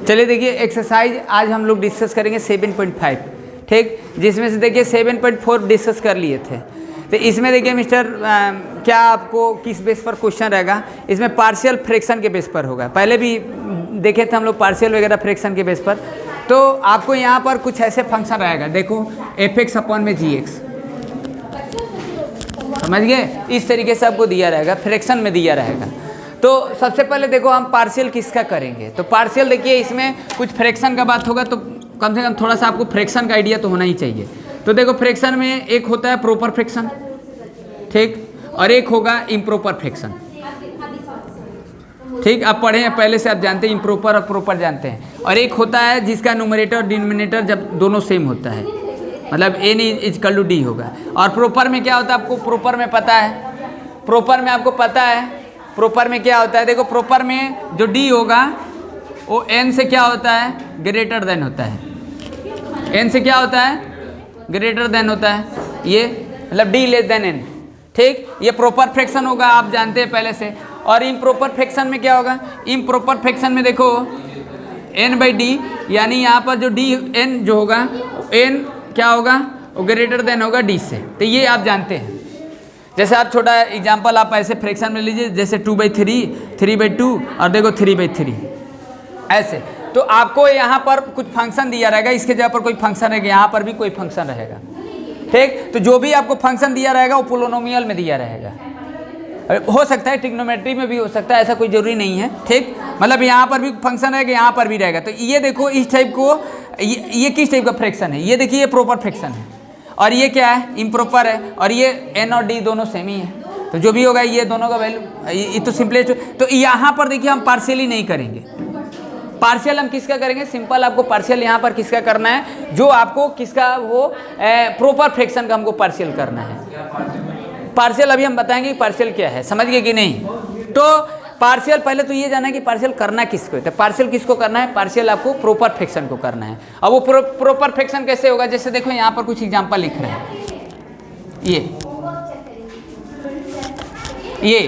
चलिए देखिए एक्सरसाइज आज हम लोग डिस्कस करेंगे 7.5, ठीक, जिसमें से देखिए 7.4 डिस्कस कर लिए थे। तो इसमें देखिए मिस्टर क्या आपको किस बेस पर क्वेश्चन रहेगा, इसमें पार्शियल फ्रैक्शन के बेस पर होगा। पहले भी देखे थे हम लोग पार्शियल वगैरह फ्रैक्शन के बेस पर। तो आपको यहाँ पर कुछ ऐसे फंक्शन रहेगा, देखो fx अपॉन में gx, समझ गए, इस तरीके से आपको दिया रहेगा, फ्रैक्शन में दिया रहेगा। तो सबसे पहले देखो हम पार्शियल किसका करेंगे। तो पार्शियल देखिए इसमें कुछ फ्रैक्शन का बात होगा, तो कम से कम थोड़ा सा आपको फ्रैक्शन का आइडिया तो होना ही चाहिए। तो देखो फ्रैक्शन में एक होता है प्रॉपर फ्रैक्शन, ठीक, और एक होगा इम्प्रॉपर फ्रैक्शन, ठीक, आप पढ़े हैं पहले से, आप जानते हैं इम्प्रॉपर और प्रॉपर जानते हैं। और एक होता है जिसका न्यूमरेटर और डिनोमिनेटर जब दोनों सेम होता है, मतलब n इक्वल टू डी होगा। और प्रॉपर में क्या होता है आपको प्रॉपर में पता है, प्रॉपर में आपको पता है प्रॉपर में क्या होता है। देखो प्रॉपर में जो डी होगा वो n से क्या होता है, ग्रेटर देन होता है, n से क्या होता है, ग्रेटर देन होता है, ये मतलब d लेस देन n, ठीक, ये प्रॉपर फ्रैक्शन होगा, आप जानते हैं पहले से। और इम्प्रॉपर फ्रैक्शन में क्या होगा, इम्प्रॉपर फ्रैक्शन में देखो n/d, यानी यहाँ पर जो d n जो होगा n क्या होगा, वो ग्रेटर देन होगा d से। तो ये आप जानते हैं। जैसे आप छोटा एग्जांपल आप ऐसे फ्रैक्शन में लीजिए, जैसे 2/3, 3/2 और देखो 3/3 ऐसे। तो आपको यहाँ पर कुछ फंक्शन दिया रहेगा, इसके जगह पर कोई फंक्शन रहेगा, यहाँ पर भी कोई फंक्शन रहेगा, ठीक। तो जो भी आपको फंक्शन दिया रहेगा वो पोलिनोमियल में दिया रहेगा, हो सकता है ट्रिग्नोमेट्री में भी हो सकता है, ऐसा कोई जरूरी नहीं है, ठीक। मतलब यहाँ पर भी फंक्शन रहेगा, यहाँ पर भी रहेगा। तो ये देखो इस टाइप को, ये किस टाइप का फ्रैक्शन है, ये देखिए ये प्रॉपर फ्रैक्शन है, और ये क्या है, इम्प्रॉपर है, और ये n और d दोनों सेम ही है। तो जो भी होगा ये दोनों का वैल्यू, ये तो सिंपलेस्ट। तो यहाँ पर देखिए हम पार्शियली नहीं करेंगे, पार्शियल हम किसका करेंगे, सिंपल आपको पार्शियल यहाँ पर किसका करना है, जो आपको किसका वो प्रॉपर फ्रैक्शन का हमको पार्शियल करना है। पार्शियल अभी हम बताएंगे पार्शियल क्या है, समझ गए कि नहीं। तो पार्शियल पहले तो ये जाना है कि पार्शियल करना किसको है। तो पार्शियल किसको करना है, पार्शियल आपको प्रॉपर फ्रैक्शन को करना है। अब वो प्रॉपर फ्रैक्शन कैसे होगा, जैसे देखो यहाँ पर कुछ एग्जांपल लिख रहे हैं, ये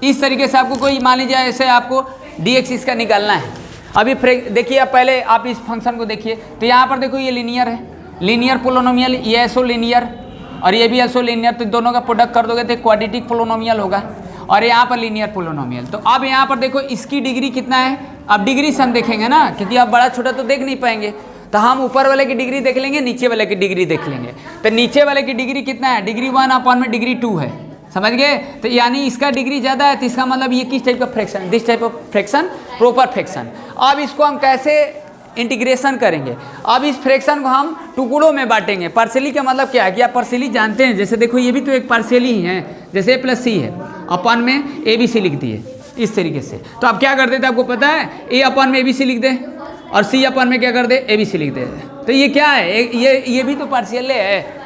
इस तरीके से आपको कोई मान लीजिए ऐसे आपको dx इसका निकालना है। अभी देखिए आप पहले आप इस फंक्शन को देखिए, तो यहाँ पर देखो ये लीनियर है, लीनियर पोलिनोमियल, ये ऐसो लीनियर और ये भी ऐसो लीनियर, तो दोनों का प्रोडक्ट कर दोगे तो क्वाड्रेटिक पोलिनोमियल होगा, और यहाँ पर लीनियर पोलिनोमियल। तो अब यहाँ पर देखो इसकी डिग्री कितना है, अब डिग्री से हम देखेंगे ना, क्योंकि आप बड़ा छोटा तो देख नहीं पाएंगे, तो हम ऊपर वाले की डिग्री देख लेंगे, नीचे वाले की डिग्री देख लेंगे। तो नीचे वाले की डिग्री कितना है, डिग्री 1 अपॉन में डिग्री 2 है, समझ गए। तो यानी इसका डिग्री ज़्यादा है, तो इसका मतलब ये किस टाइप का fraction, this type of fraction, proper fraction. अब इसको हम कैसे इंटीग्रेशन करेंगे, अब इस फ्रैक्शन को हम टुकड़ों में बांटेंगे। पार्शियली का मतलब क्या है कि आप पार्शियली जानते हैं, जैसे देखो ये भी तो एक पार्शियली ही है, जैसे a+c है, अपॉन में abc लिख दिए इस तरीके से। तो आप क्या कर देते, आपको पता है a अपॉन में abc लिख दे और c अपॉन में क्या कर दे, abc लिख दे। तो ये क्या है, ये भी तो पार्शियल है,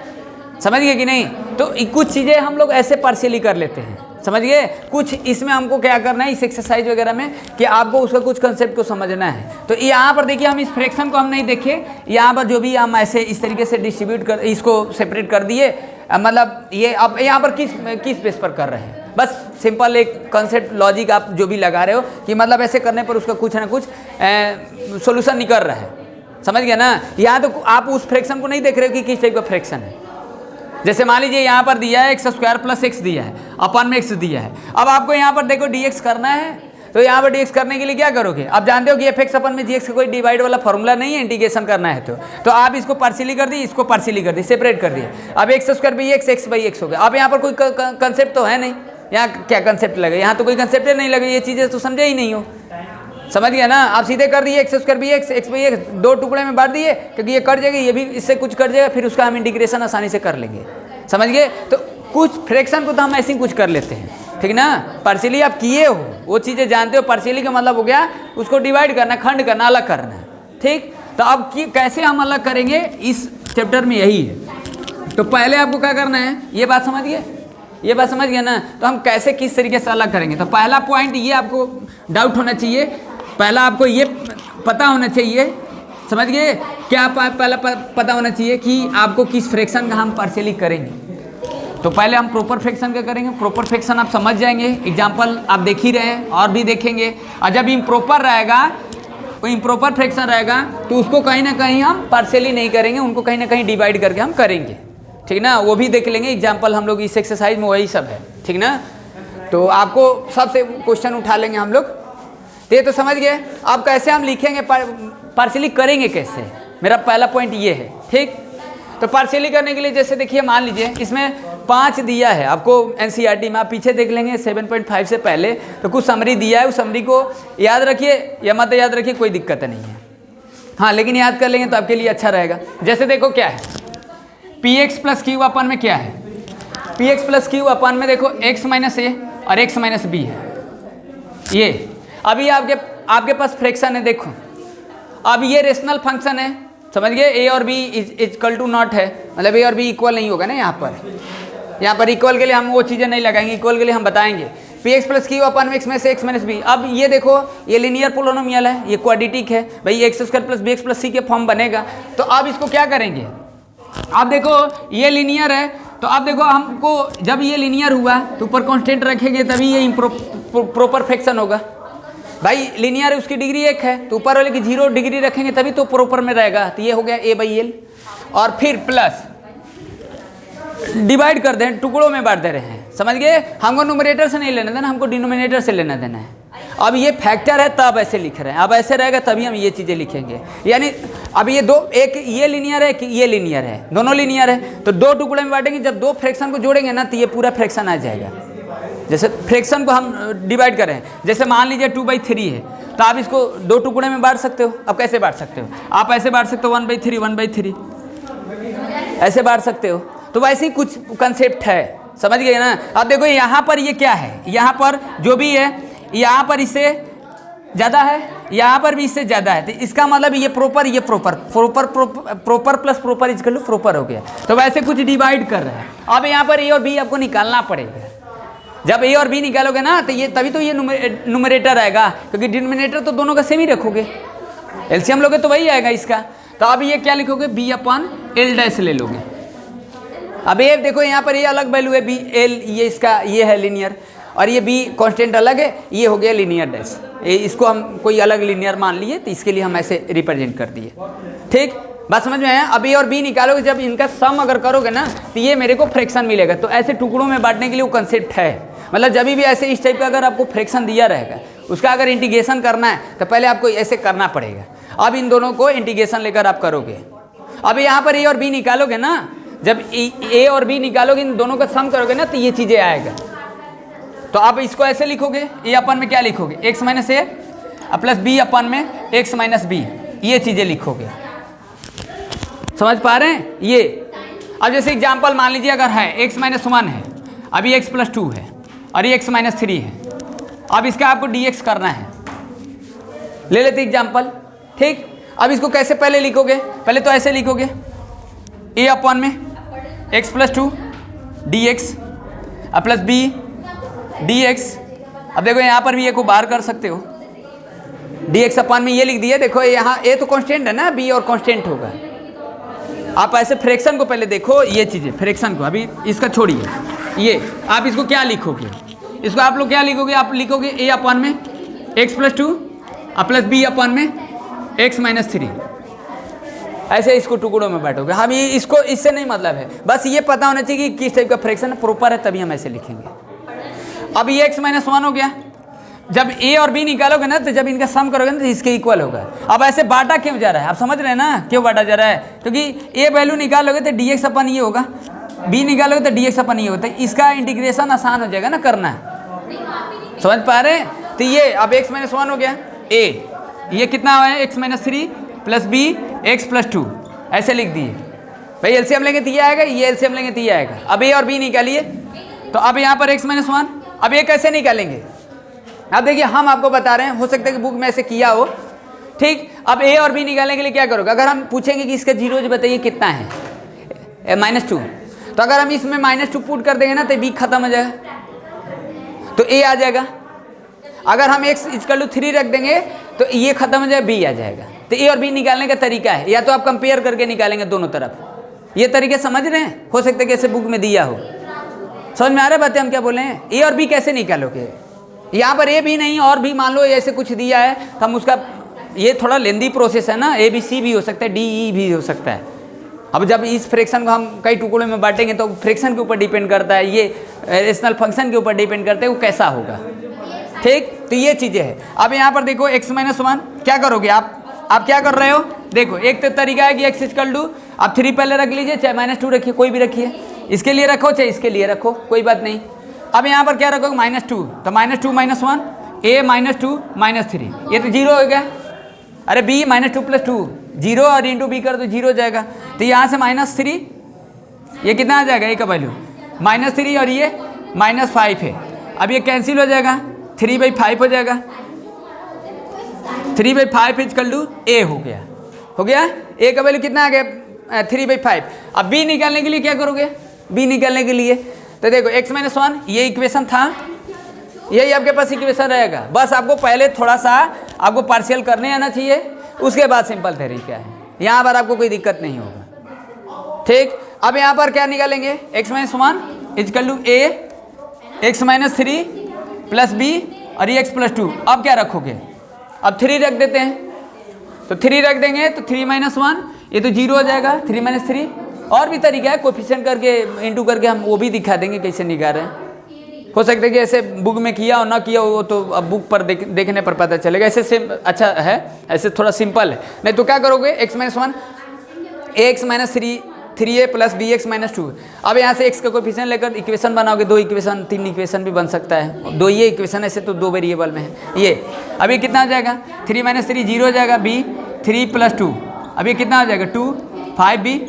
समझ गए कि नहीं। तो कुछ चीज़ें हम लोग ऐसे पार्शियली कर लेते हैं, समझ गए। कुछ इसमें हमको क्या करना है इस एक्सरसाइज वगैरह में, कि आपको उसका कुछ कंसेप्ट को समझना है। तो यहाँ पर देखिए हम इस फ्रैक्शन को हम नहीं देखे, यहाँ पर जो भी हम ऐसे इस तरीके से डिस्ट्रीब्यूट कर, इसको सेपरेट कर दिए, मतलब ये अब यहाँ पर किस बेस पर कर रहे हैं, बस सिंपल एक कंसेप्ट लॉजिक आप जो भी लगा रहे हो कि मतलब ऐसे करने पर उसका कुछ ना कुछ सोल्यूशन निकल रहा है, समझ गया ना। यहाँ तो आप उस फ्रैक्शन को नहीं देख रहे हो कि किस टाइप का फ्रैक्शन है। जैसे मान लीजिए यहाँ पर दिया है x² + x दिया है, अपॉन में x दिया है। अब आपको यहाँ पर देखो dx करना है, तो यहाँ पर dx करने के लिए क्या करोगे, आप जानते हो कि fx अपॉन में gx का कोई डिवाइड वाला फॉर्मूला नहीं है, इंटीग्रेशन करना है। तो आप इसको पार्शियली कर दी, इसको पार्शियली कर दी, सेपरेट कर दिए। अब x² x/x हो गया। अब यहाँ पर कोई कंसेप्ट तो है नहीं, यहाँ क्या कंसेप्ट लगे, यहाँ तो कोई कंसेप्ट नहीं लगे, ये चीज़ें तो समझे ही नहीं हो, समझ गया ना। आप सीधे कर दिए x² x/x, दो टुकड़े में बांट दिए, क्योंकि ये कट जाएगा, ये भी इससे कुछ कट जाएगा, फिर उसका हम इंटीग्रेशन आसानी से कर लेंगे, समझ गए। तो कुछ फ्रैक्शन को तो हम ऐसे ही कुछ कर लेते हैं, ठीक ना। पार्शियली आप किए हो, वो चीज़ें जानते हो। पार्शियली का मतलब हो गया उसको डिवाइड करना, खंड करना, अलग करना, ठीक। तो अब कैसे हम अलग करेंगे, इस चैप्टर में यही है। तो पहले आपको क्या करना है, ये बात समझ गए, ये बात समझ गया ना। तो हम कैसे किस तरीके से अलग करेंगे, तो पहला पॉइंट ये आपको डाउट होना चाहिए, पहला आपको ये पता होना चाहिए, समझ गए क्या, पहला पता होना चाहिए कि आपको किस फ्रैक्शन का हम पार्शियली करेंगे। तो पहले हम प्रॉपर फ्रैक्शन का करेंगे। प्रॉपर फ्रैक्शन आप समझ जाएंगे, एग्जांपल आप देख ही रहे हैं और भी देखेंगे। और जब इम्प्रॉपर रहेगा वो इम्प्रॉपर फ्रैक्शन रहेगा तो उसको कहीं ना कहीं हम पार्शियली नहीं करेंगे, उनको कहीं ना कहीं डिवाइड करके हम करेंगे, ठीक ना। वो भी देख लेंगे एग्जाम्पल हम लोग इस एक्सरसाइज में, वही सब है, ठीक ना। तो आपको सबसे क्वेश्चन उठा लेंगे हम लोग, तो ये तो समझ गए। अब कैसे हम लिखेंगे, पार्शियली करेंगे कैसे, मेरा पहला पॉइंट ये है, ठीक। तो पार्शियली करने के लिए जैसे देखिए, मान लीजिए इसमें 5 दिया है आपको एनसीईआरटी में, आप पीछे देख लेंगे 7.5 से पहले तो कुछ समरी दिया है, उस समरी को याद रखिए या मत याद रखिए, कोई दिक्कत नहीं है, हाँ, लेकिन याद कर लेंगे तो आपके लिए अच्छा रहेगा। जैसे देखो क्या है, पी एक्स प्लस क्यू अपन में क्या है, पी एक्स प्लस क्यू अपन में देखो एक्स माइनस ए और एक्स माइनस बी है। ये अभी आपके पास फ्रैक्शन है, देखो अब ये रेशनल फंक्शन है, समझ गए। ए और बी इक्वल टू नॉट है, मतलब ए और बी इक्वल नहीं होगा ना, यहाँ पर इक्वल के लिए हम वो चीज़ें नहीं लगाएंगे, इक्वल के लिए हम बताएंगे पी एक्स प्लस क्यू अपन में एक्स में से एक्स माइनस बी। अब ये देखो ये लीनियर पोलिनोमियल है, ये क्वाड्रेटिक है भाई, X square plus B X plus C के फॉर्म बनेगा। तो अब इसको क्या करेंगे, अब देखो ये लीनियर है, तो अब देखो हमको जब ये लीनियर हुआ तो ऊपर कांस्टेंट रखेंगे तभी ये प्रॉपर फ्रैक्शन होगा भाई। लीनियर है उसकी डिग्री 1 है, तो ऊपर वाले की 0 डिग्री रखेंगे तभी तो प्रॉपर में रहेगा। तो ये हो गया a/l, और फिर प्लस डिवाइड कर दें, टुकड़ों में बांट दे रहे हैं, समझ गए। हमको न्यूमरेटर से नहीं लेना देना, हमको डिनोमिनेटर से लेना देना है। अब ये फैक्टर है तब ऐसे लिख रहे हैं, अब ऐसे रहेगा तभी हम ये चीज़ें लिखेंगे। यानी अब ये दो, एक ये लीनियर है कि ये लीनियर है, दोनों लीनियर है, तो 2 टुकड़े में बांटेंगे, जब 2 फ्रैक्शन को जोड़ेंगे ना तो ये पूरा फ्रैक्शन आ जाएगा। जैसे फ्रैक्शन को हम डिवाइड कर रहे हैं, जैसे मान लीजिए 2/3 है, तो आप इसको 2 टुकड़े में बांट सकते हो। अब कैसे बांट सकते हो, आप ऐसे बांट सकते हो 1/3 1/3 ऐसे बांट सकते हो। तो वैसे ही कुछ कंसेप्ट है, समझ गए ना। अब देखो यहाँ पर ये क्या है, यहाँ पर जो भी है, यहाँ पर इससे ज़्यादा है, यहाँ पर भी इससे ज़्यादा है, तो इसका मतलब ये proper proper plus proper equal to proper हो गया। तो वैसे कुछ डिवाइड कर रहे हैं। अब यहाँ पर ए और बी आपको निकालना पड़ेगा। जब ए और बी निकालोगे ना तो ये तभी तो ये न्यूमरेटर आएगा, क्योंकि डिनोमिनेटर तो दोनों का सेम ही रखोगे, एलसीएम लोगे तो वही आएगा इसका। तो अब ये क्या लिखोगे, b/l' ले लोगे। अब ये देखो यहाँ पर ये अलग वैल्यू है b/l, ये इसका ये है लीनियर, और ये b कांस्टेंट अलग है, ये हो गया लीनियर डैश। इसको हम कोई अलग लीनियर मान लिए तो इसके लिए हम ऐसे रिप्रेजेंट कर दिए, ठीक। बात समझ में आया। अब ए और बी निकालोगे, जब इनका सम अगर करोगे ना तो ये मेरे को फ्रैक्शन मिलेगा। तो ऐसे टुकड़ों में बांटने के लिए वो कंसेप्ट है, मतलब जब भी ऐसे इस टाइप का अगर आपको फ्रैक्शन दिया रहेगा, उसका अगर इंटीग्रेशन करना है तो पहले आपको ऐसे करना पड़ेगा। अब इन दोनों को इंटीग्रेशन लेकर आप करोगे। अब यहाँ पर ए और बी निकालोगे ना, जब ए और बी निकालोगे, इन दोनों का सम करोगे ना तो ये चीज़ें आएगा। तो आप इसको ऐसे लिखोगे, ए अपन में क्या लिखोगे, एक्स माइनस ए प्लस बी अपन में एक्स माइनस बी, ये चीज़ें लिखोगे। समझ पा रहे हैं ये। अब जैसे एग्जाम्पल मान लीजिए अगर है x-1 है, अभी x + 2 है और ये x-3 है। अब इसका आपको dx करना है, ले लेते एग्जाम्पल, ठीक। अब इसको कैसे पहले लिखोगे, पहले तो ऐसे लिखोगे a अपन में x + 2 dx plus b dx। अब देखो यहाँ पर भी a को बाहर कर सकते हो, dx अपन में ये लिख दिया। देखो यहाँ a तो कांस्टेंट है ना, b और कांस्टेंट होगा। आप ऐसे फ्रैक्शन को पहले देखो, ये चीज़ें फ्रैक्शन को अभी इसका छोड़िए, ये आप इसको क्या लिखोगे, इसको आप लोग क्या लिखोगे, आप लिखोगे a अपन में x + 2 प्लस b अपन में x-3। ऐसे इसको टुकड़ों में बांटोगे। हम ये इसको इससे नहीं मतलब है, बस ये पता होना चाहिए कि किस टाइप का फ्रैक्शन प्रॉपर है, तभी हम ऐसे लिखेंगे। अब ये x-1 हो गया। जब a और b निकालोगे ना तो जब इनका सम करोगे ना तो इसके इक्वल होगा। अब ऐसे बांटा क्यों जा रहा है, आप समझ रहे हैं ना क्यों बांटा जा रहा है, क्योंकि a वैल्यू निकालोगे तो dx अपन ये होगा, b निकालोगे तो dx अपन ये होता है। इसका इंटीग्रेशन आसान हो जाएगा ना करना, समझ पा रहे हैं। तो ये अब x-1 हो गया, a ये कितना है x-3 प्लस b x + 2 ऐसे लिख दिए भाई। एलसीएम लेंगे तो ये आएगा, ये एलसीएम लेंगे तो ये आएगा। अब a और b निकालिए, तो अब यहाँ पर x-1, अब ये कैसे निकालेंगे। अब देखिए हम आपको बता रहे हैं, हो सकता है कि बुक में ऐसे किया हो, ठीक। अब a और b निकालने के लिए क्या करोगे, अगर हम पूछेंगे कि इसका जीरोज बताइए कितना है, -2, तो अगर हम इसमें -2 पुट कर देंगे ना तो b खत्म हो जाएगा, तो a आ जाएगा। अगर हम x = 3 रख देंगे तो ये खत्म हो जाएगा, b आ जाएगा। तो a और b निकालने का तरीका है, या तो आप कंपेयर करके निकालेंगे दोनों तरफ। ये तरीके समझ रहे हैं, हो सकता है कि ऐसे बुक में दिया हो। समझ में आ रहा है बातें हम क्या बोले हैं। a और b कैसे निकालोगे, यहाँ पर ए भी नहीं और भी मान लो ऐसे कुछ दिया है तो हम उसका ये थोड़ा लेंदी प्रोसेस है ना, ABC भी हो सकता है, DE भी हो सकता है। अब जब इस फ्रैक्शन को हम कई टुकड़ों में बांटेंगे तो फ्रैक्शन के ऊपर डिपेंड करता है, ये रेशनल फंक्शन के ऊपर डिपेंड करता है वो कैसा होगा। ठीक, तो ये चीज़ें हैं। अब यहाँ पर देखो x - 1 क्या करोगे आप क्या कर रहे हो, देखो एक तो तरीका है कि x इक्वल टू, आप 3 पहले रख लीजिए, चाहे -2 रखिए, कोई भी रखिए, इसके लिए रखो चाहे इसके लिए रखो, कोई बात नहीं। अब यहाँ पर क्या रखोगे -2, तो -2 - 1 a -2 -3, ये तो 0 हो गया। अरे b -2 + 2 0 और इंटू बी कर तो 0 हो जाएगा। तो यहाँ से -3, ये कितना आ जाएगा, a का वैल्यू -3 और ये -5 है। अब ये कैंसिल हो जाएगा, 3/5 हो जाएगा, 3/5 इक्वल टू a हो गया। a का वैल्यू कितना आ गया, 3/5। अब b निकालने के लिए क्या करोगे, b निकालने के लिए तो देखो x - 1 ये इक्वेशन था, यही आपके पास इक्वेशन रहेगा। बस आपको पहले थोड़ा सा आपको पार्शियल करने आना चाहिए, उसके बाद सिंपल तरीका है, यहाँ पर आपको कोई दिक्कत नहीं होगा। ठीक, अब यहाँ पर क्या निकालेंगे, x - 1 equal to a x - 3 + b और ये x + 2। अब क्या रखोगे, अब 3 रख देते हैं, तो 3 रख देंगे तो 3 - 1 ये तो 0 हो जाएगा, 3 - 3। और भी तरीका है, कोफिशिएंट करके इंटू करके हम वो भी दिखा देंगे कैसे निकाल रहे हैं। हो सकता है कि ऐसे बुक में किया और ना किया वो तो अब बुक पर देखने पर पता चलेगा। ऐसे सेम अच्छा है, ऐसे थोड़ा सिंपल है। नहीं तो क्या करोगे, x - 1 ax - 3a + bx - 2। अब यहाँ से x का कोफिशिएंट लेकर इक्वेशन बनाओगे, 2 इक्वेशन 3 इक्वेशन भी बन सकता है, 2 ये इक्वेशन ऐसे तो 2 वेरिएबल में है ये। अब ये कितना हो जाएगा, 3 - 3 0 हो जाएगा, b 3 + 2, अब ये कितना हो जाएगा 2 5b,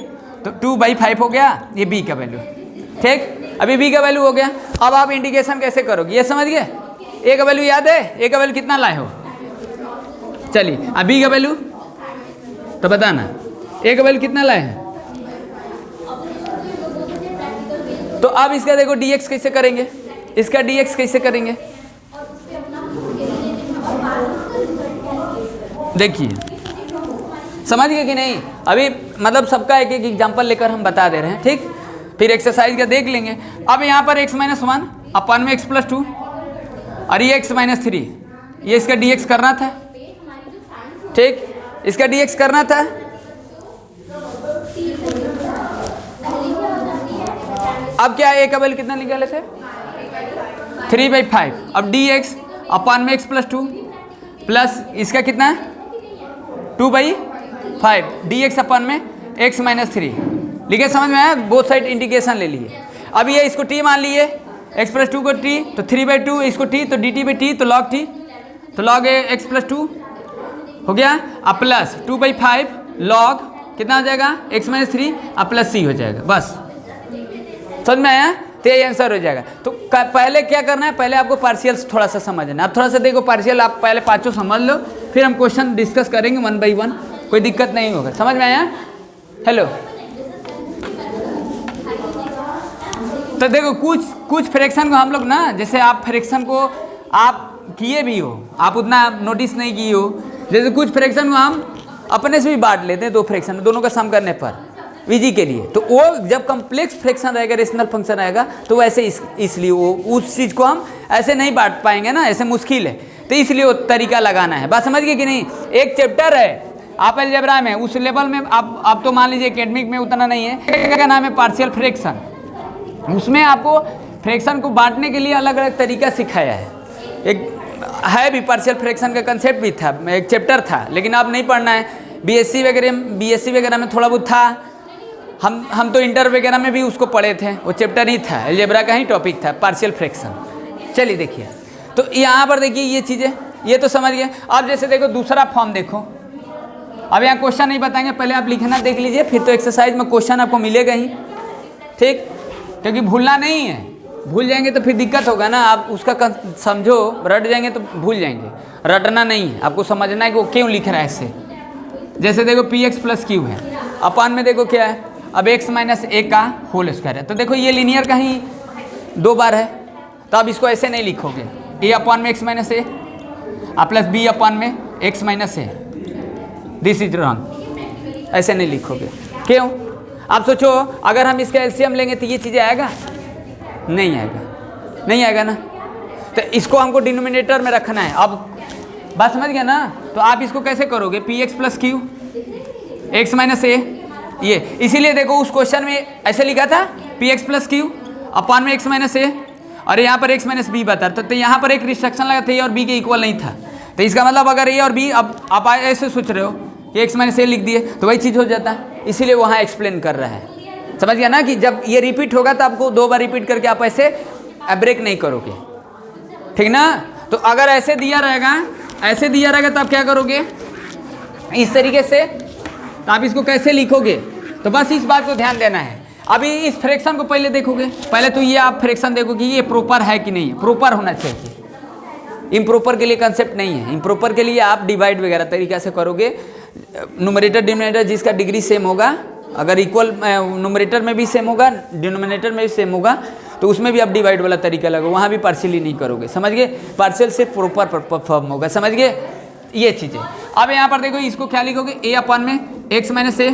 तो 2/5 हो गया ये b का वैल्यू। ठीक, अभी b का वैल्यू हो गया। अब आप इंटीग्रेशन कैसे करोगे ये समझ गए, a का वैल्यू याद है, a का वैल्यू कितना लाए हो, चलिए अब b का वैल्यू तो बताना, a का वैल्यू कितना लाए हैं। तो अब इसका देखो dx कैसे करेंगे, इसका dx कैसे करेंगे, देखिए समझ गए कि नहीं। अभी मतलब सबका एक एक एग्जाम्पल लेकर हम बता दे रहे हैं। ठीक, फिर एक्सरसाइज का देख लेंगे। अब यहाँ पर x - 1 अपन में x + 2 और ये x - 3, ये इसका dx करना था। ठीक, इसका dx करना था। अब क्या a का वैल्यू कितना निकाले थे, 3/5। अब dx अपन में x + 2 प्लस इसका कितना है 2/5 dx अपन में x - 3 लिखे, समझ में आया, बोथ साइड इंटीग्रेशन ले लिए। अब ये इसको t मान लिए, x + 2 को t तो 3/2, इसको t तो dt/t तो log t, तो log x + 2 हो गया। अब प्लस 2/5 log कितना हो जाएगा x - 3 अब प्लस c हो जाएगा, बस समझ में आया, तो यही आंसर हो जाएगा। तो पहले क्या करना है, पहले आपको पार्शियल्स थोड़ा सा समझना। अब थोड़ा सा देखो पार्शियल आप पहले 5 समझ लो, फिर हम क्वेश्चन डिस्कस करेंगे 1 by 1, कोई दिक्कत नहीं होगा। समझ में आया, हेलो। तो देखो कुछ फ्रैक्शन को हम लोग ना, जैसे आप फ्रैक्शन को आप किए भी हो, आप उतना नोटिस नहीं किए हो, जैसे कुछ फ्रैक्शन को हम अपने से भी बांट लेते हैं, 2 फ्रैक्शन दोनों का सम करने पर वीजी के लिए। तो वो जब कम्प्लेक्स फ्रैक्शन रहेगा, रेशनल फंक्शन रहेगा, तो वैसे इसलिए वो उस चीज़ को हम ऐसे नहीं बांट पाएंगे ना, ऐसे मुश्किल है, तो इसलिए वो तरीका लगाना है। बात समझ गए कि नहीं। एक चैप्टर है आप अलजेब्रा में, उस लेवल में आप तो मान लीजिए एकेडमिक में उतना नहीं है, क्या नाम है पार्शियल फ्रैक्शन, उसमें आपको फ्रैक्शन को बांटने के लिए अलग अलग तरीका सिखाया है। एक है भी पार्शियल फ्रैक्शन का कंसेप्ट भी था, एक चैप्टर था, लेकिन अब नहीं पढ़ना है। बीएससी वगैरह में थोड़ा बहुत था, हम तो इंटर वगैरह में भी उसको पढ़े थे, वो चैप्टर ही था, अलजेब्रा का ही टॉपिक था पार्शियल फ्रैक्शन। चलिए देखिए, तो यहाँ पर देखिए ये चीज़ें, ये तो समझ गए। अब जैसे देखो दूसरा फॉर्म देखो, अब यहाँ क्वेश्चन नहीं बताएंगे, पहले आप लिखना देख लीजिए, फिर तो एक्सरसाइज में क्वेश्चन आपको मिलेगा ही। ठीक, क्योंकि भूलना नहीं है, भूल जाएंगे तो फिर दिक्कत होगा ना। आप उसका समझो, रट जाएंगे तो भूल जाएंगे, रटना नहीं है, आपको समझना है कि वो क्यों लिख रहा है ऐसे। जैसे देखो px + q है, अपान में देखो क्या है, अब x - a का होल स्क्वायर है, तो देखो ये लीनियर का ही 2 बार है, तो अब इसको ऐसे नहीं लिखोगे, a अपान में x - a प्लस b अपान में x - a, this is wrong, ऐसे नहीं लिखोगे। क्यों, आप सोचो अगर हम इसका एलसीएम लेंगे तो ये चीज़ें आएगा, नहीं आएगा, नहीं आएगा ना। तो इसको हमको डिनोमिनेटर में रखना है। अब बात समझ गया ना। तो आप इसको कैसे करोगे, P X plus Q X minus A, ये इसीलिए देखो उस क्वेश्चन में ऐसे लिखा था P X plus Q upon में एक्स माइनस ए, और यहाँ पर एक्स माइनस बी बता, तो यहाँ पर एक रिस्ट्रिक्शन लगा था, ए और बी के इक्वल नहीं था, तो इसका मतलब अगर ए और बी, अब आप ऐसे सोच रहे हो कि एक्स माइनस ए लिख दिए तो वही चीज़ हो जाता है, इसीलिए वहाँ एक्सप्लेन कर रहा है। समझ गया ना कि जब ये रिपीट होगा तो आपको 2 बार रिपीट करके आप ऐसे ब्रेक नहीं करोगे, ठीक ना। तो अगर ऐसे दिया रहेगा, ऐसे दिया रहेगा तो आप क्या करोगे, इस तरीके से, तो आप इसको कैसे लिखोगे, तो बस इस बात को ध्यान देना है। अभी इस फ्रैक्शन को पहले देखोगे, पहले तो ये आप फ्रैक्शन देखोगे ये प्रॉपर है कि नहीं है, प्रॉपर होना चाहिए, इम्प्रॉपर के लिए कंसेप्ट नहीं है। इम्प्रॉपर के लिए आप डिवाइड वगैरह तरीक़े से करोगे, न्यूमरेटर डिनोमिनेटर जिसका डिग्री सेम होगा, अगर इक्वल न्यूमरेटर में भी सेम होगा डिनोमिनेटर में भी सेम होगा तो उसमें भी आप डिवाइड वाला तरीका लगा, वहाँ भी पार्शियली नहीं करोगे, समझ गए। पार्शियल से प्रॉपर फॉर्म होगा, समझ गए ये चीज़ें। अब यहाँ पर देखो इसको क्या लिखोगे, ए अपन में एक्स माइनस ए,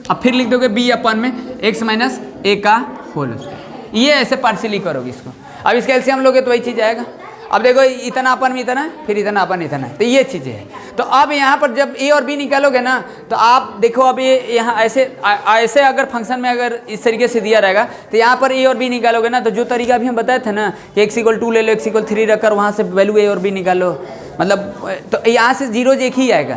अब फिर लिख दोगे बी अपन में एक्स माइनस ए का होल स्क्वायर, ये ऐसे पार्शियली करोगे इसको। अब इसका एलसीएम लोगे तो वही चीज़ आएगा। अब देखो इतना अपन में इतना, फिर इतना अपन इतना, तो ये चीज़ें हैं। तो अब यहाँ पर जब ए और बी निकालोगे ना, तो आप देखो अब ये यहाँ ऐसे ऐसे अगर फंक्शन में अगर इस तरीके से दिया रहेगा तो यहाँ पर ए और बी निकालोगे ना, तो जो तरीका अभी हम बताए थे ना कि एक्स इक्वल 2 ले लो, एक्स इक्वल 3 रखकर वहाँ से वैल्यू ए और बी निकालो, मतलब तो यहाँ से जीरो एक ही आएगा।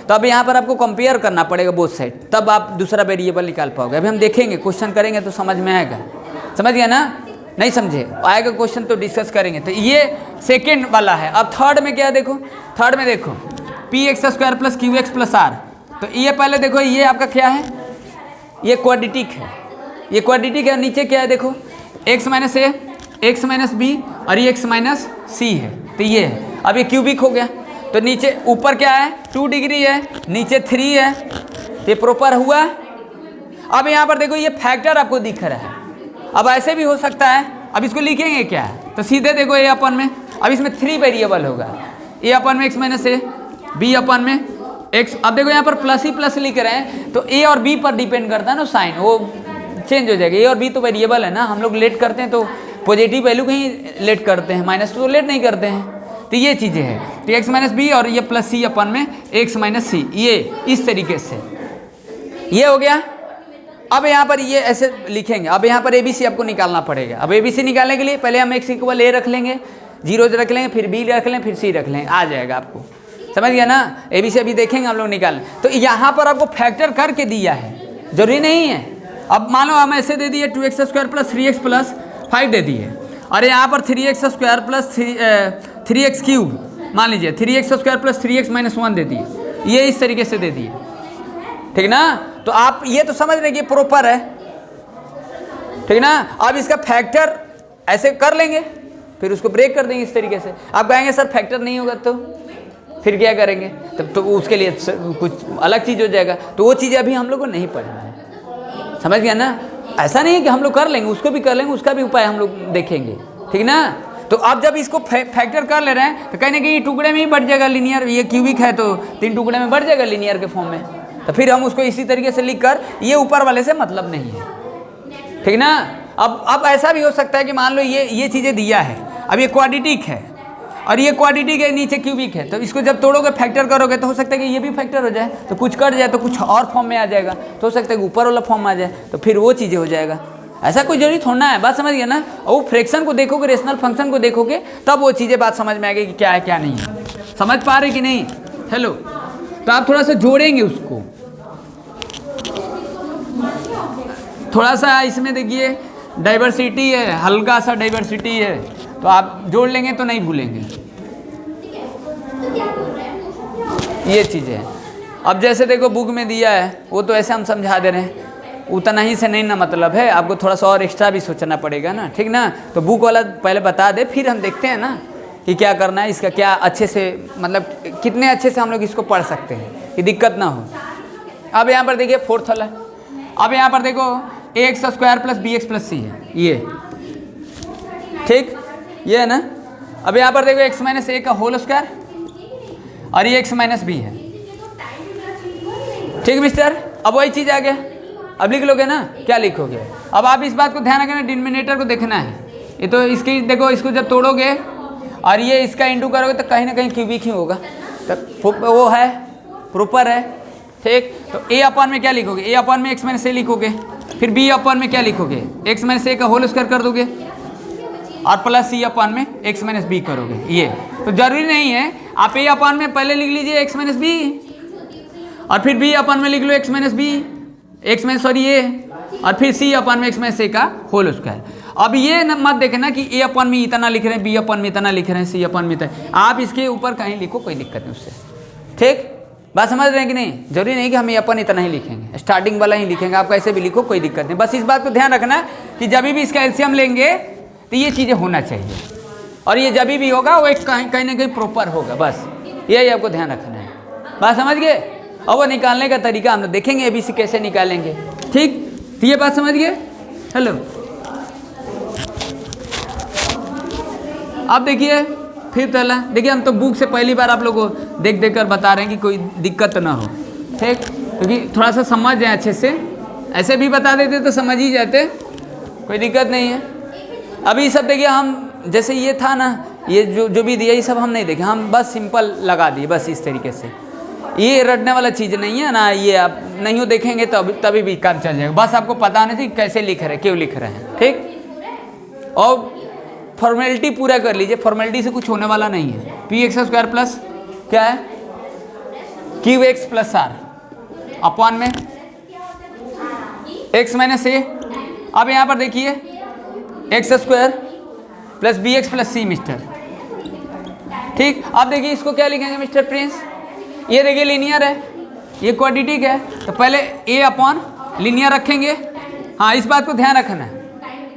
तो अब यहाँ पर आपको कंपेयर करना पड़ेगा बोथ साइड, तब आप दूसरा वेरिएबल निकाल पाओगे। अभी हम देखेंगे, क्वेश्चन करेंगे तो समझ में आएगा, समझ गया ना। नहीं समझे आएगा क्वेश्चन तो डिस्कस करेंगे। तो ये सेकेंड वाला है। अब थर्ड में क्या देखो, थर्ड में देखो P X square plus Q X plus R. तो ये पहले देखो ये आपका क्या है, ये क्वाड्रेटिक है, ये क्वाड्रेटिक है। नीचे क्या है देखो, एक्स माइनस ए, एक्स माइनस बी और ये एक्स माइनस सी है, तो ये है। अब ये क्यूबिक हो गया, तो नीचे ऊपर क्या है 2 डिग्री है, नीचे 3 है, ये प्रॉपर हुआ। अब यहाँ पर देखो ये फैक्टर आपको दिख रहा है। अब ऐसे भी हो सकता है, अब इसको लिखेंगे क्या है, तो सीधे देखो ए अपन में, अब इसमें 3 वेरिएबल होगा, ए अपन में एक्स माइनस ए, बी अपन में एक्स। अब देखो यहाँ पर प्लस ही प्लस लिख रहे हैं, तो ए और बी पर डिपेंड करता है ना साइन, वो चेंज हो जाएगा। ए और बी तो वेरिएबल है ना, हम लोग लेट करते हैं तो पॉजिटिव वैल्यू कहीं लेट करते हैं, माइनस तो लेट नहीं करते हैं। तो ये चीज़ें हैं, तो एक्स माइनस बी और ये प्लस सी अपन में एक्स माइनस सी, ये इस तरीके से ये हो गया। अब यहाँ पर ये ऐसे लिखेंगे। अब यहाँ पर ए बी सी आपको निकालना पड़ेगा। अब ए बी सी निकालने के लिए पहले हम एक्स इक्वल ए रख लेंगे, 0 रख लेंगे, फिर बी रख लेंगे, फिर सी रख लेंगे, आ जाएगा आपको, समझ गया ना। ए बी सी अभी देखेंगे हम लोग निकालें। तो यहाँ पर आपको फैक्टर करके दिया है, जरूरी नहीं है। अब मान लो हम ऐसे दे दिए 2x square plus 3x plus 5 दे दिए, और यहाँ पर 3x square plus 3x cube, मान लीजिए 3x square plus 3x minus 1 दे दिए, ये इस तरीके से दे दिए, ठीक ना। तो आप ये तो समझ रहे कि प्रॉपर है, ठीक ना। अब इसका फैक्टर ऐसे कर लेंगे, फिर उसको ब्रेक कर देंगे इस तरीके से। आप कहेंगे सर फैक्टर नहीं होगा तो फिर क्या करेंगे, तब तो उसके लिए कुछ अलग चीज़ हो जाएगा। तो वो चीज़ें अभी हम लोग को नहीं पढ़ना है, समझ गया ना। ऐसा नहीं है कि हम लोग कर लेंगे, उसको भी कर लेंगे, उसका भी उपाय हम लोग देखेंगे, ठीक ना। तो अब जब इसको फैक्टर कर ले रहे हैं तो कहीं ना कहीं टुकड़े में ही बढ़ जाएगा लीनियर, ये क्यूबिक है तो 3 टुकड़े में बढ़ जाएगा लीनियर के फॉर्म में। तो फिर हम उसको इसी तरीके से लिख कर, ये ऊपर वाले से मतलब नहीं है, ठीक ना। अब ऐसा भी हो सकता है कि मान लो ये चीज़ें दिया है, अब ये क्वाड्रेटिक है और ये क्वाड्रेटिक है, नीचे क्यूबिक है, तो इसको जब तोड़ोगे फैक्टर करोगे तो हो सकता है कि ये भी फैक्टर हो जाए, तो कुछ कट जाए तो कुछ और फॉर्म में आ जाएगा, तो हो सकता है कि ऊपर वाला फॉर्म आ जाए, तो फिर वो चीज़ें हो जाएगा। ऐसा कोई जरूरी थोड़ा है, बात समझ गया ना। और वो फ्रैक्शन को देखोगे, रेशनल फंक्शन को देखोगे, तब वो चीज़ें बात समझ में आएगी कि क्या है क्या नहीं है। समझ पा रहे कि नहीं, हेलो। तो आप थोड़ा सा जोड़ेंगे उसको, थोड़ा सा इसमें देखिए डाइवर्सिटी है, हल्का सा डाइवर्सिटी है, तो आप जोड़ लेंगे तो नहीं भूलेंगे ये चीज़ें हैं। अब जैसे देखो बुक में दिया है, वो तो ऐसे हम समझा दे रहे हैं, उतना ही से नहीं ना मतलब है, आपको थोड़ा सा और एक्स्ट्रा भी सोचना पड़ेगा ना, ठीक ना। तो बुक वाला पहले बता दे, फिर हम देखते हैं ना कि क्या करना है, इसका क्या अच्छे से, मतलब कितने अच्छे से हम लोग इसको पढ़ सकते हैं कि दिक्कत ना हो। अब यहाँ पर देखिए फोर्थ वाला, अब यहाँ पर देखो X square plus B X plus C है, ये ठीक, ये है ना। अब यहाँ पर देखो एक्स माइनस ए का होल स्क्वायर और ये एक्स माइनस बी है, ठीक मिस्टर। अब वही चीज़ आ गया, अब लिख लोगे ना, क्या लिखोगे। अब आप इस बात को ध्यान रखना, डिनोमिनेटर को देखना है। ये तो इसकी देखो, इसको जब तोड़ोगे और ये इसका इंटू करोगे तो कहीं ना कहीं क्यूबिक ही होगा, तो वो है प्रॉपर है, ठीक। तो ए अपॉन में क्या लिखोगे, ए अपॉन में एक्स माइनस ए लिखोगे, फिर बी अपॉन में क्या लिखोगे, एक्स माइनस ए का होल स्क्वायर कर दोगे और प्लस सी अपॉन में एक्स माइनस बी करोगे। ये तो जरूरी नहीं है, आप ए अपॉन में पहले लिख लीजिए एक्स माइनस बी और फिर बी अपॉन में लिख लो X minus B, X minus sorry A, और फिर सी अपॉन में एक्स माइनस ए का होल स्क्वायर। अब ये मत देखना कि ए अपॉन में इतना लिख रहे हैं, बी अपॉन में इतना लिख रहे हैं, सी अपॉन में इतना, आप इसके ऊपर कहीं लिखो, कोई दिक्कत नहीं उससे, ठीक। बात समझ रहे हैं कि नहीं? जरूरी नहीं कि हम ए अपॉन इतना ही लिखेंगे, स्टार्टिंग वाला ही लिखेंगे, आप कैसे भी लिखो कोई दिक्कत नहीं। बस इस बात को ध्यान रखना कि जब भी इसका एलसीएम लेंगे तो ये चीज़ें होना चाहिए, और ये जब भी होगा वो एक कहीं ना कहीं प्रॉपर होगा, बस यही आपको ध्यान रखना है। बात समझ गए? और वो निकालने का तरीका हम देखेंगे एबीसी कैसे निकालेंगे, ठीक। तो ये बात समझ गए? हेलो, अब देखिए फिर पहला देखिए, हम तो बुक से पहली बार आप लोगों को देख देख कर बता रहे हैं कि कोई दिक्कत ना हो, ठीक, क्योंकि थोड़ा सा समझ जाए अच्छे से, ऐसे भी बता देते तो समझ ही जाते, कोई दिक्कत नहीं है। अभी सब देखिए हम जैसे ये था ना, ये जो भी दिया ये सब हम नहीं देखे, हम बस सिंपल लगा दिए बस इस तरीके से, ये रटने वाला चीज़ नहीं है ना, ये आप नहीं हो देखेंगे तो तभी भी काम चल जाएगा। बस आपको पता नहीं थी कैसे लिख रहे हैं, क्यों लिख रहे हैं, ठीक। और फॉर्मेलिटी पूरा कर लीजिए, फॉर्मेलिटी से कुछ होने वाला नहीं है। पी एक्स स्क्वायर प्लस क्या है, Q X plus R upon में एक्स माइनस ए। अब यहाँ पर देखिए X square plus B X plus C मिस्टर, ठीक। अब देखिए इसको क्या लिखेंगे मिस्टर प्रिंस, ये देखिए लीनियर है, ये क्वाड्रेटिक है, तो पहले ए अपॉन लीनियर रखेंगे। हाँ, इस बात को ध्यान रखना है,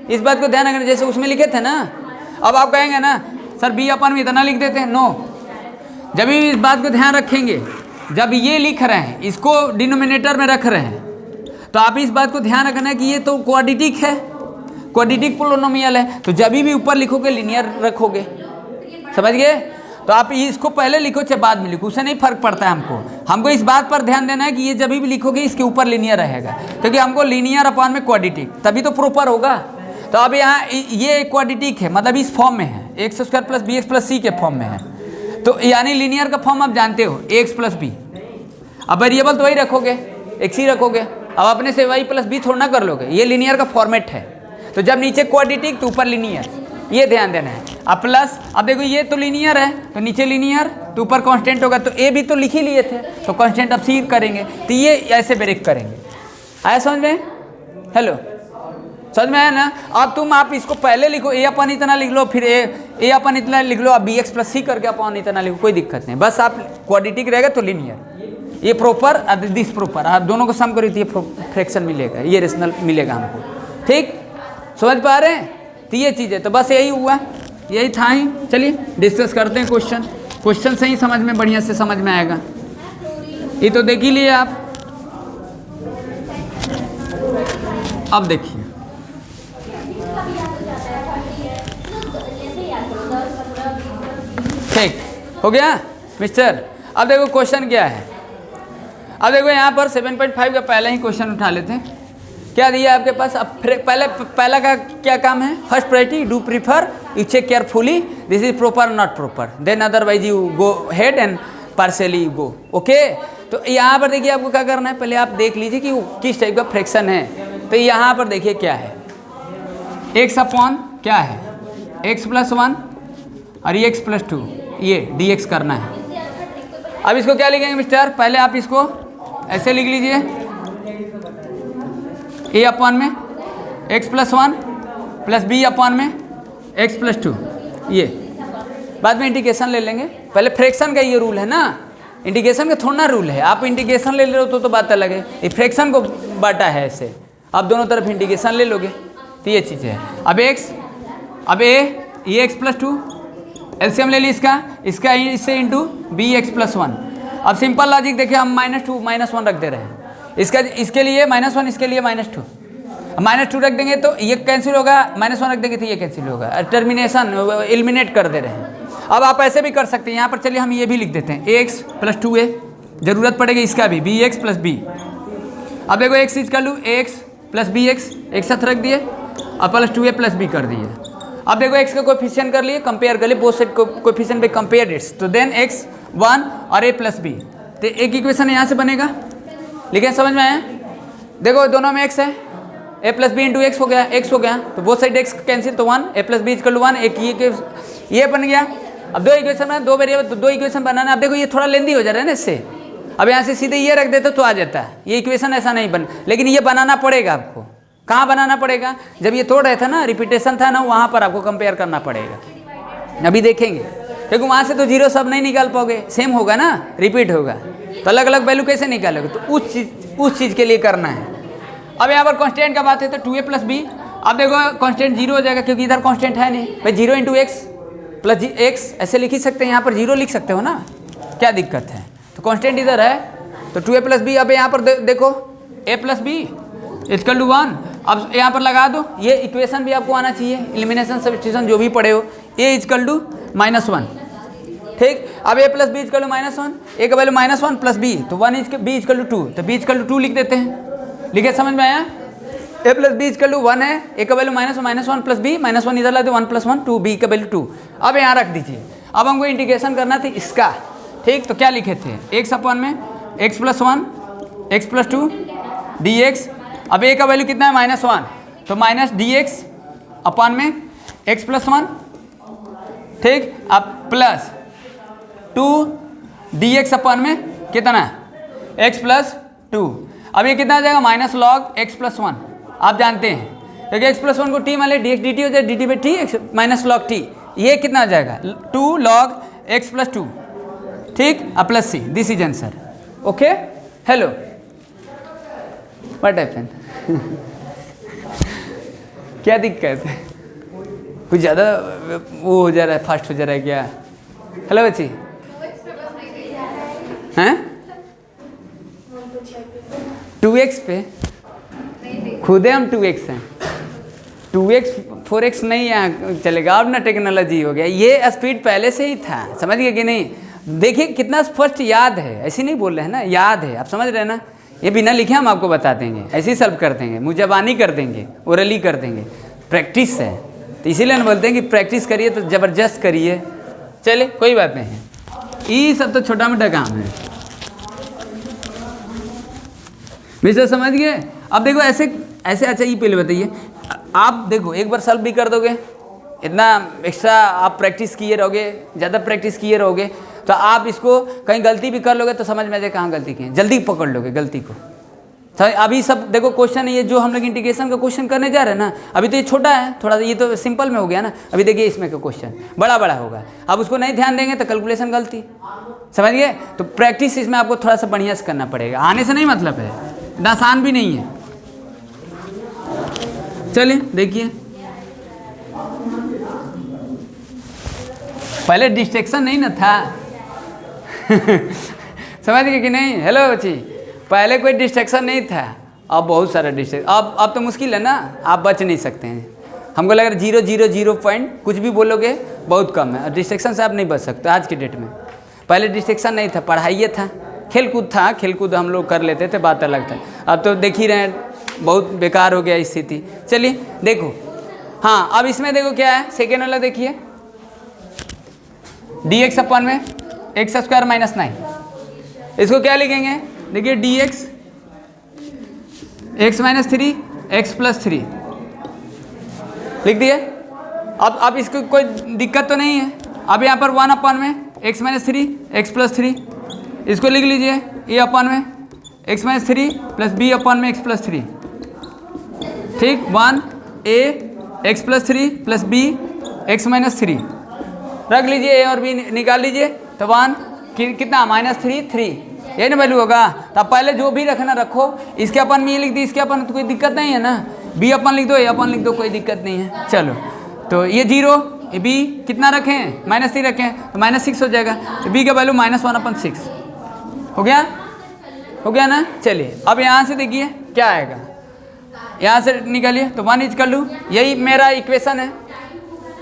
इस बात को ध्यान रखना, जैसे उसमें लिखे थे ना। अब आप कहेंगे ना सर बी अपॉन में इतना लिख देते हैं, नो। जब भी इस बात को ध्यान रखेंगे, जब ये लिख रहे हैं इसको डिनोमिनेटर में रख रहे हैं, तो आप इस बात को ध्यान रखना है कि ये तो क्वाड्रेटिक है, क्वाड्रेटिक पोलिनोमियल है, तो जब भी ऊपर लिखोगे लीनियर रखोगे, समझ गए? तो आप इसको पहले लिखो चाहे बाद में लिखो, उससे नहीं फर्क पड़ता है। हमको इस बात पर ध्यान देना है कि ये जब भी लिखोगे इसके ऊपर लीनियर रहेगा, क्योंकि हमको लीनियर अपॉन में क्वाड्रेटिक तभी तो प्रॉपर होगा। तो अब यहाँ ये क्वाड्रेटिक है, मतलब इस फॉर्म में है, X square plus B X plus C के फॉर्म में है, तो यानी लीनियर का फॉर्म आप जानते हो एक्स प्लस बी। अब वेरिएबल तो वही रखोगे, एक्स ही रखोगे, अब अपने से वाई प्लस बी थोड़ा ना कर लोगे, ये लीनियर का फॉर्मेट है। तो जब नीचे क्वाड्रेटिक तो ऊपर लीनियर, ये ध्यान देना है। अब प्लस, अब देखो ये तो लीनियर है तो नीचे लीनियर तो ऊपर कांस्टेंट होगा, तो ए भी तो लिख ही लिए थे तो कांस्टेंट अब सी करेंगे, तो ये ऐसे ब्रेक करेंगे। आया समझ में? हेलो, समझ में आया ना? अब आप इसको पहले लिखो, ए अपन इतना लिख लो, फिर ए अपन इतना लिख लो, अब बी एक्स प्लस सी करके अपन इतना लिखो, कोई दिक्कत नहीं। बस आप क्वाड्रेटिक रहेगा तो लीनियर, ये प्रॉपर दिस प्रॉपर, आप दोनों को सम करो तो ये फ्रैक्शन मिलेगा, ये रेशनल मिलेगा हमको, ठीक। समझ पा रहे हैं? तो ये चीज़ है, तो बस यही हुआ, यही था ही। चलिए डिस्कस करते हैं क्वेश्चन से ही समझ में बढ़िया से समझ में आएगा। ये तो देख ही लिए आप। अब देखिए ठीक हो गया मिस्टर। अब देखो क्वेश्चन क्या है, अब देखो यहाँ पर 7.5 का पहला ही क्वेश्चन उठा लेते हैं। क्या दिया आपके पास? अब पहला का क्या काम है? First priority, do prefer, you check carefully, this is proper not proper, then otherwise you go head and partially you go, okay. तो यहाँ पर देखिए आपको क्या करना है, पहले आप देख लीजिए कि वो किस टाइप का फ्रैक्शन है। तो यहाँ पर देखिए क्या है, एक्स अपॉन क्या है, एक्स प्लस 1 और ये एक्स प्लस 2, ये डी एक्स करना है। अब इसको क्या लिखेंगे मिस्टर? पहले आप इसको ऐसे लिख लीजिए, ए अपॉन में X plus 1 plus B upon में एक्स प्लस 2, ये बाद में इंटीग्रेशन ले लेंगे। पहले फ्रैक्शन का ये रूल है ना, इंटीग्रेशन का थोड़ा ना रूल है। आप इंटीग्रेशन ले रहे हो तो बात अलग है, ये फ्रैक्शन को बांटा है ऐसे, आप दोनों तरफ इंटीग्रेशन ले लोगे तो ये चीज़ है। अब एक्स, अब ये एक्स प्लस 2 एलसीएम ले ली इसका इससे इंटू बी एक्स प्लस 1। अब सिंपल लॉजिक देखिए, हम -2 -1 रख दे रहे हैं, इसके लिए -1, इसके लिए -2, -2 रख देंगे तो ये कैंसिल होगा, -1 रख देंगे तो ये कैंसिल होगा, टर्मिनेशन एलिमिनेट कर दे रहे हैं। अब आप ऐसे भी कर सकते हैं, यहाँ पर चलिए हम ये भी लिख देते हैं, ax प्लस 2a, जरूरत पड़ेगी इसका भी, bx प्लस b। अब देखो एक्स कर लूँ, ax प्लस bx एक साथ रख दिए और प्लस 2a प्लस b कर दिए। अब देखो x का कोएफिशिएंट कर लिए, कंपेयर कर लिए, बोथ साइड कोएफिशिएंट पे कंपेयर इट्स, तो देन x 1 और a प्लस बी, तो एक इक्वेशन यहाँ से बनेगा। लेकिन समझ में आया? देखो दोनों में x है, a plus B into X हो गया, x हो गया, तो बोथ साइड x कैंसिल, तो 1 a plus B equal to 1, एक ये बन गया। अब दो इक्वेशन है, दो वेरिएबल, तो दो इक्वेशन बनाना। अब देखो ये थोड़ा लेंदी हो जा रहा है ना इससे, अब यहाँ से सीधे ये रख देते तो आ जाता है, ये इक्वेशन ऐसा नहीं बन, लेकिन ये बनाना पड़ेगा आपको। कहाँ बनाना पड़ेगा? जब ये तोड़ रहे थे ना, रिपीटेशन था ना, वहाँ पर आपको कंपेयर करना पड़ेगा। अभी देखेंगे, क्योंकि वहाँ से तो जीरो सब नहीं निकाल पाओगे, सेम होगा ना, रिपीट होगा, तो अलग अलग वैल्यू कैसे निकालोगे? तो उस चीज़ के लिए करना है। अब यहाँ पर कॉन्स्टेंट का बात है तो 2a प्लस बी, अब देखो कॉन्स्टेंट जीरो हो जाएगा क्योंकि इधर कॉन्स्टेंट है नहीं भाई, 0 इंटू एक्स प्लस एक्स ऐसे लिख ही सकते हैं, यहाँ पर 0 लिख सकते हो ना, क्या दिक्कत है? तो कॉन्स्टेंट इधर है तो 2a प्लस बी। अब यहाँ पर देखो a plus B equal to 1, अब यहाँ पर लगा दो, ये इक्वेशन भी आपको आना चाहिए, एलिमिनेशन सब्स्टिट्यूशन जो भी पढ़े हो, a इक्वल टू -1, ठीक। अब a plus B equal to -1, a का वैल्यू -1 प्लस b, तो 1 b इक्वल टू 2, तो b इक्वल टू 2 लिख देते हैं। लिखे समझ में आया? a plus B equal to 1 है, a का वैल्यू -1 प्लस b, -1 इधर ला दो, 1 + 1 2, b का वैल्यू 2। अब यहाँ रख दीजिए। अब हमको इंटीग्रेशन करना था इसका, ठीक, तो क्या लिखे थे? x अपन में x + 1 x + 2 dx। अब a का वैल्यू कितना है? -1, तो माइनस dx अपन में x + 1, ठीक, अब प्लस 2 dx अपन में कितना? x + 2। अब ये कितना आ जाएगा? माइनस लॉग x + 1, आप जानते हैं क्योंकि x + 1 को t मान ले, dx dt हो जाए, dt/t माइनस लॉग t, ये कितना आ जाएगा? 2 log x + 2, ठीक, अब plus c, this is answer. Okay, hello, what happened? क्या दिक्कत है? कुछ ज़्यादा वो हो जा रहा है, फास्ट हो जा रहा है क्या? हेलो बच्ची, हैं 2x पे खुदे हम 2x हैं, 2x 4x नहीं यहाँ चलेगा, अब ना टेक्नोलॉजी हो गया, ये स्पीड पहले से ही था, समझ गए कि नहीं? देखिए कितना स्पष्ट याद है, ऐसे नहीं बोल रहे हैं ना, याद है, आप समझ रहे हैं ना? ये बिना लिखे हम आपको बता देंगे, ऐसे ही सॉल्व कर देंगे, मुजबानी कर देंगे, ओरली कर देंगे, प्रैक्टिस है, तो इसीलिए हम बोलते हैं कि प्रैक्टिस करिए तो ज़बरदस्त करिए। चले कोई बात नहीं है, ये सब तो छोटा मोटा काम है, मिस्टर समझ गए? अब देखो ऐसे ऐसे, अच्छा ये पहले बताइए, आप देखो एक बार सॉल्व भी कर दोगे, इतना एक्स्ट्रा आप प्रैक्टिस किए रहोगे, ज़्यादा प्रैक्टिस किए रहोगे, तो आप इसको कहीं गलती भी कर लोगे तो समझ में आ जाए कहाँ गलती की है, जल्दी पकड़ लोगे गलती को। तो अभी सब देखो क्वेश्चन ये जो हम लोग इंटीग्रेशन का क्वेश्चन करने जा रहे हैं ना, अभी तो ये छोटा है थोड़ा, ये तो सिंपल में हो गया ना, अभी देखिए इसमें का क्वेश्चन बड़ा बड़ा होगा, अब उसको नहीं ध्यान देंगे तो कैलकुलेशन गलती, समझ गए? तो प्रैक्टिस इसमें आपको थोड़ा सा बढ़िया से करना पड़ेगा, आने से नहीं मतलब है, इतना आसान भी नहीं है। चलिए देखिए, पहले डिस्ट्रैक्शन नहीं ना था समझ गए कि नहीं? हेलो बच्ची, पहले कोई डिस्ट्रैक्शन नहीं था, अब बहुत सारा डिस्ट्रैक्शन, अब तो मुश्किल है ना, आप बच नहीं सकते हैं। हमको लग रहा है 0.00 पॉइंट कुछ भी बोलोगे बहुत कम है, और डिस्ट्रैक्शन से आप नहीं बच सकते आज की डेट में। पहले डिस्ट्रैक्शन नहीं था, पढ़ाई था, खेल कूद था, खेल कूद हम लोग कर लेते थे, बात अलग था। अब तो देख ही रहे हैं बहुत बेकार हो गया स्थिति। चलिए देखो, हाँ अब इसमें देखो क्या है, सेकेंड वाला देखिए, dx अपन में x² - 9, इसको क्या लिखेंगे? देखिए dx x - 3 x + 3 लिख दिए। अब इसको कोई दिक्कत तो नहीं है। अब यहाँ पर 1 अपन में x - 3 x + 3, इसको लिख लीजिए a अपन में x - 3 प्लस b अपन में x + 3, ठीक, 1 a x + 3 plus b x - 3 रख लीजिए, a और b निकाल लीजिए, तो 1 कितना -3 3, ये ना वैल्यू होगा। तो अब पहले जो भी रखना रखो, इसके अपन में ये लिख दी, इसके अपन तो कोई दिक्कत नहीं है ना, b अपन लिख दो, a अपन लिख दो, कोई दिक्कत नहीं है। चलो तो ये 0, ये b कितना रखें? -3 रखें, तो -6 हो जाएगा, तो b का वैल्यू -1/6 हो गया, हो गया ना। चलिए अब यहाँ से देखिए क्या आएगा, यहाँ से निकालिए, तो 1 = यही मेरा इक्वेशन है,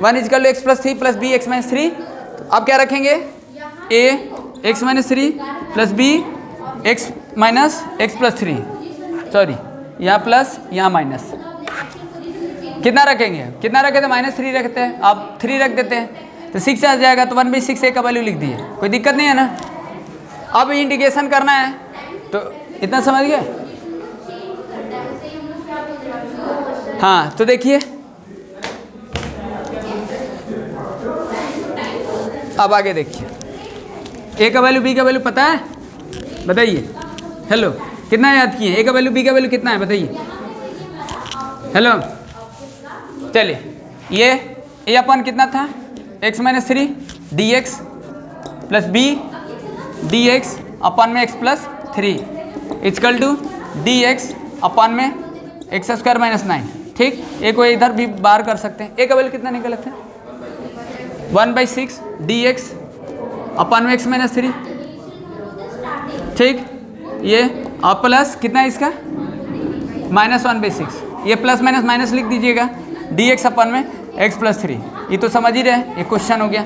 1 = x + 3 प्लस b x - 3। तो अब क्या रखेंगे? a x - 3 plus b x + 3, sorry यहाँ प्लस यहाँ माइनस, कितना रखेंगे, कितना रखे थे, -3 रखते हैं, अब 3 रख देते हैं तो 6 आ जाएगा। तो 1/6 ए का वैल्यू लिख दिए, कोई दिक्कत नहीं है ना। अब इंटीग्रेशन करना है तो इतना समझ गए। हाँ तो देखिए अब आगे देखिए, ए का वैल्यू बी का वैल्यू पता है, बताइए। हेलो, कितना याद किए, ए का वैल्यू बी का वैल्यू कितना है बताइए। हेलो, चलिए ये ए अपन कितना था, x-3 dx plus B D X upon में x+3 equal to D X upon में x² - 9। ठीक, ए को इधर भी बाहर कर सकते हैं। ए का वैल्यू कितना निकला था, 1/6 dx अपन में x-3। ठीक, ये और प्लस कितना है इसका, -1/6। ये प्लस माइनस माइनस लिख दीजिएगा, dx अपन में x+3। ये तो समझ ही रहे, ये क्वेश्चन हो गया।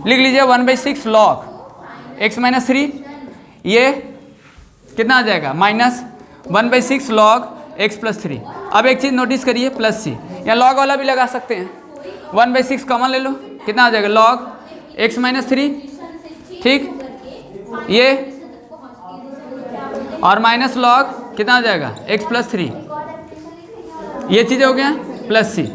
लिख लीजिए 1/6 log x-3, ये कितना आ जाएगा, -1/6 log x+3। अब एक चीज़ नोटिस करिए, प्लस सी या लॉग वाला भी लगा सकते हैं। 1/6 कॉमन ले लो, कितना आ जाएगा, log x-3। ठीक, ये और माइनस log कितना आ जाएगा, x+3। ये चीज़ हो गया, प्लस सी,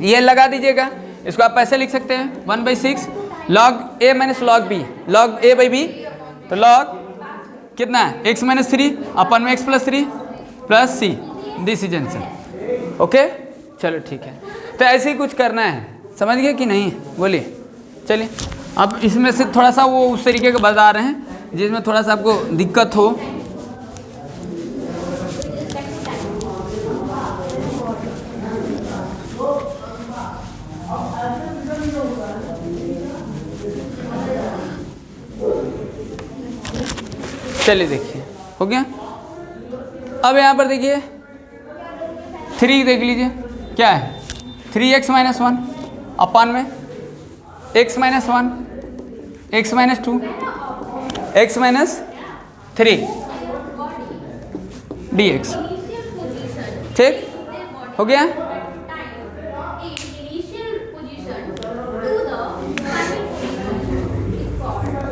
ये लगा दीजिएगा। इसको आप पैसे लिख सकते हैं, 1/6 log a - log b, log a/b। तो log कितना है, x-3 अपन में x+3 plus C, this is answer. Okay, चलो ठीक है। तो ऐसे ही कुछ करना है, समझ गए कि नहीं, बोलिए। चलिए अब इसमें से थोड़ा सा वो उस तरीके का बता रहे हैं जिसमें थोड़ा सा आपको दिक्कत हो। चलिए देखिए, हो गया। अब यहाँ पर देखिए 3 देख लीजिए क्या है, 3x - 1 अपन में x-1 x-2 x-3 dx। ठीक, हो गया।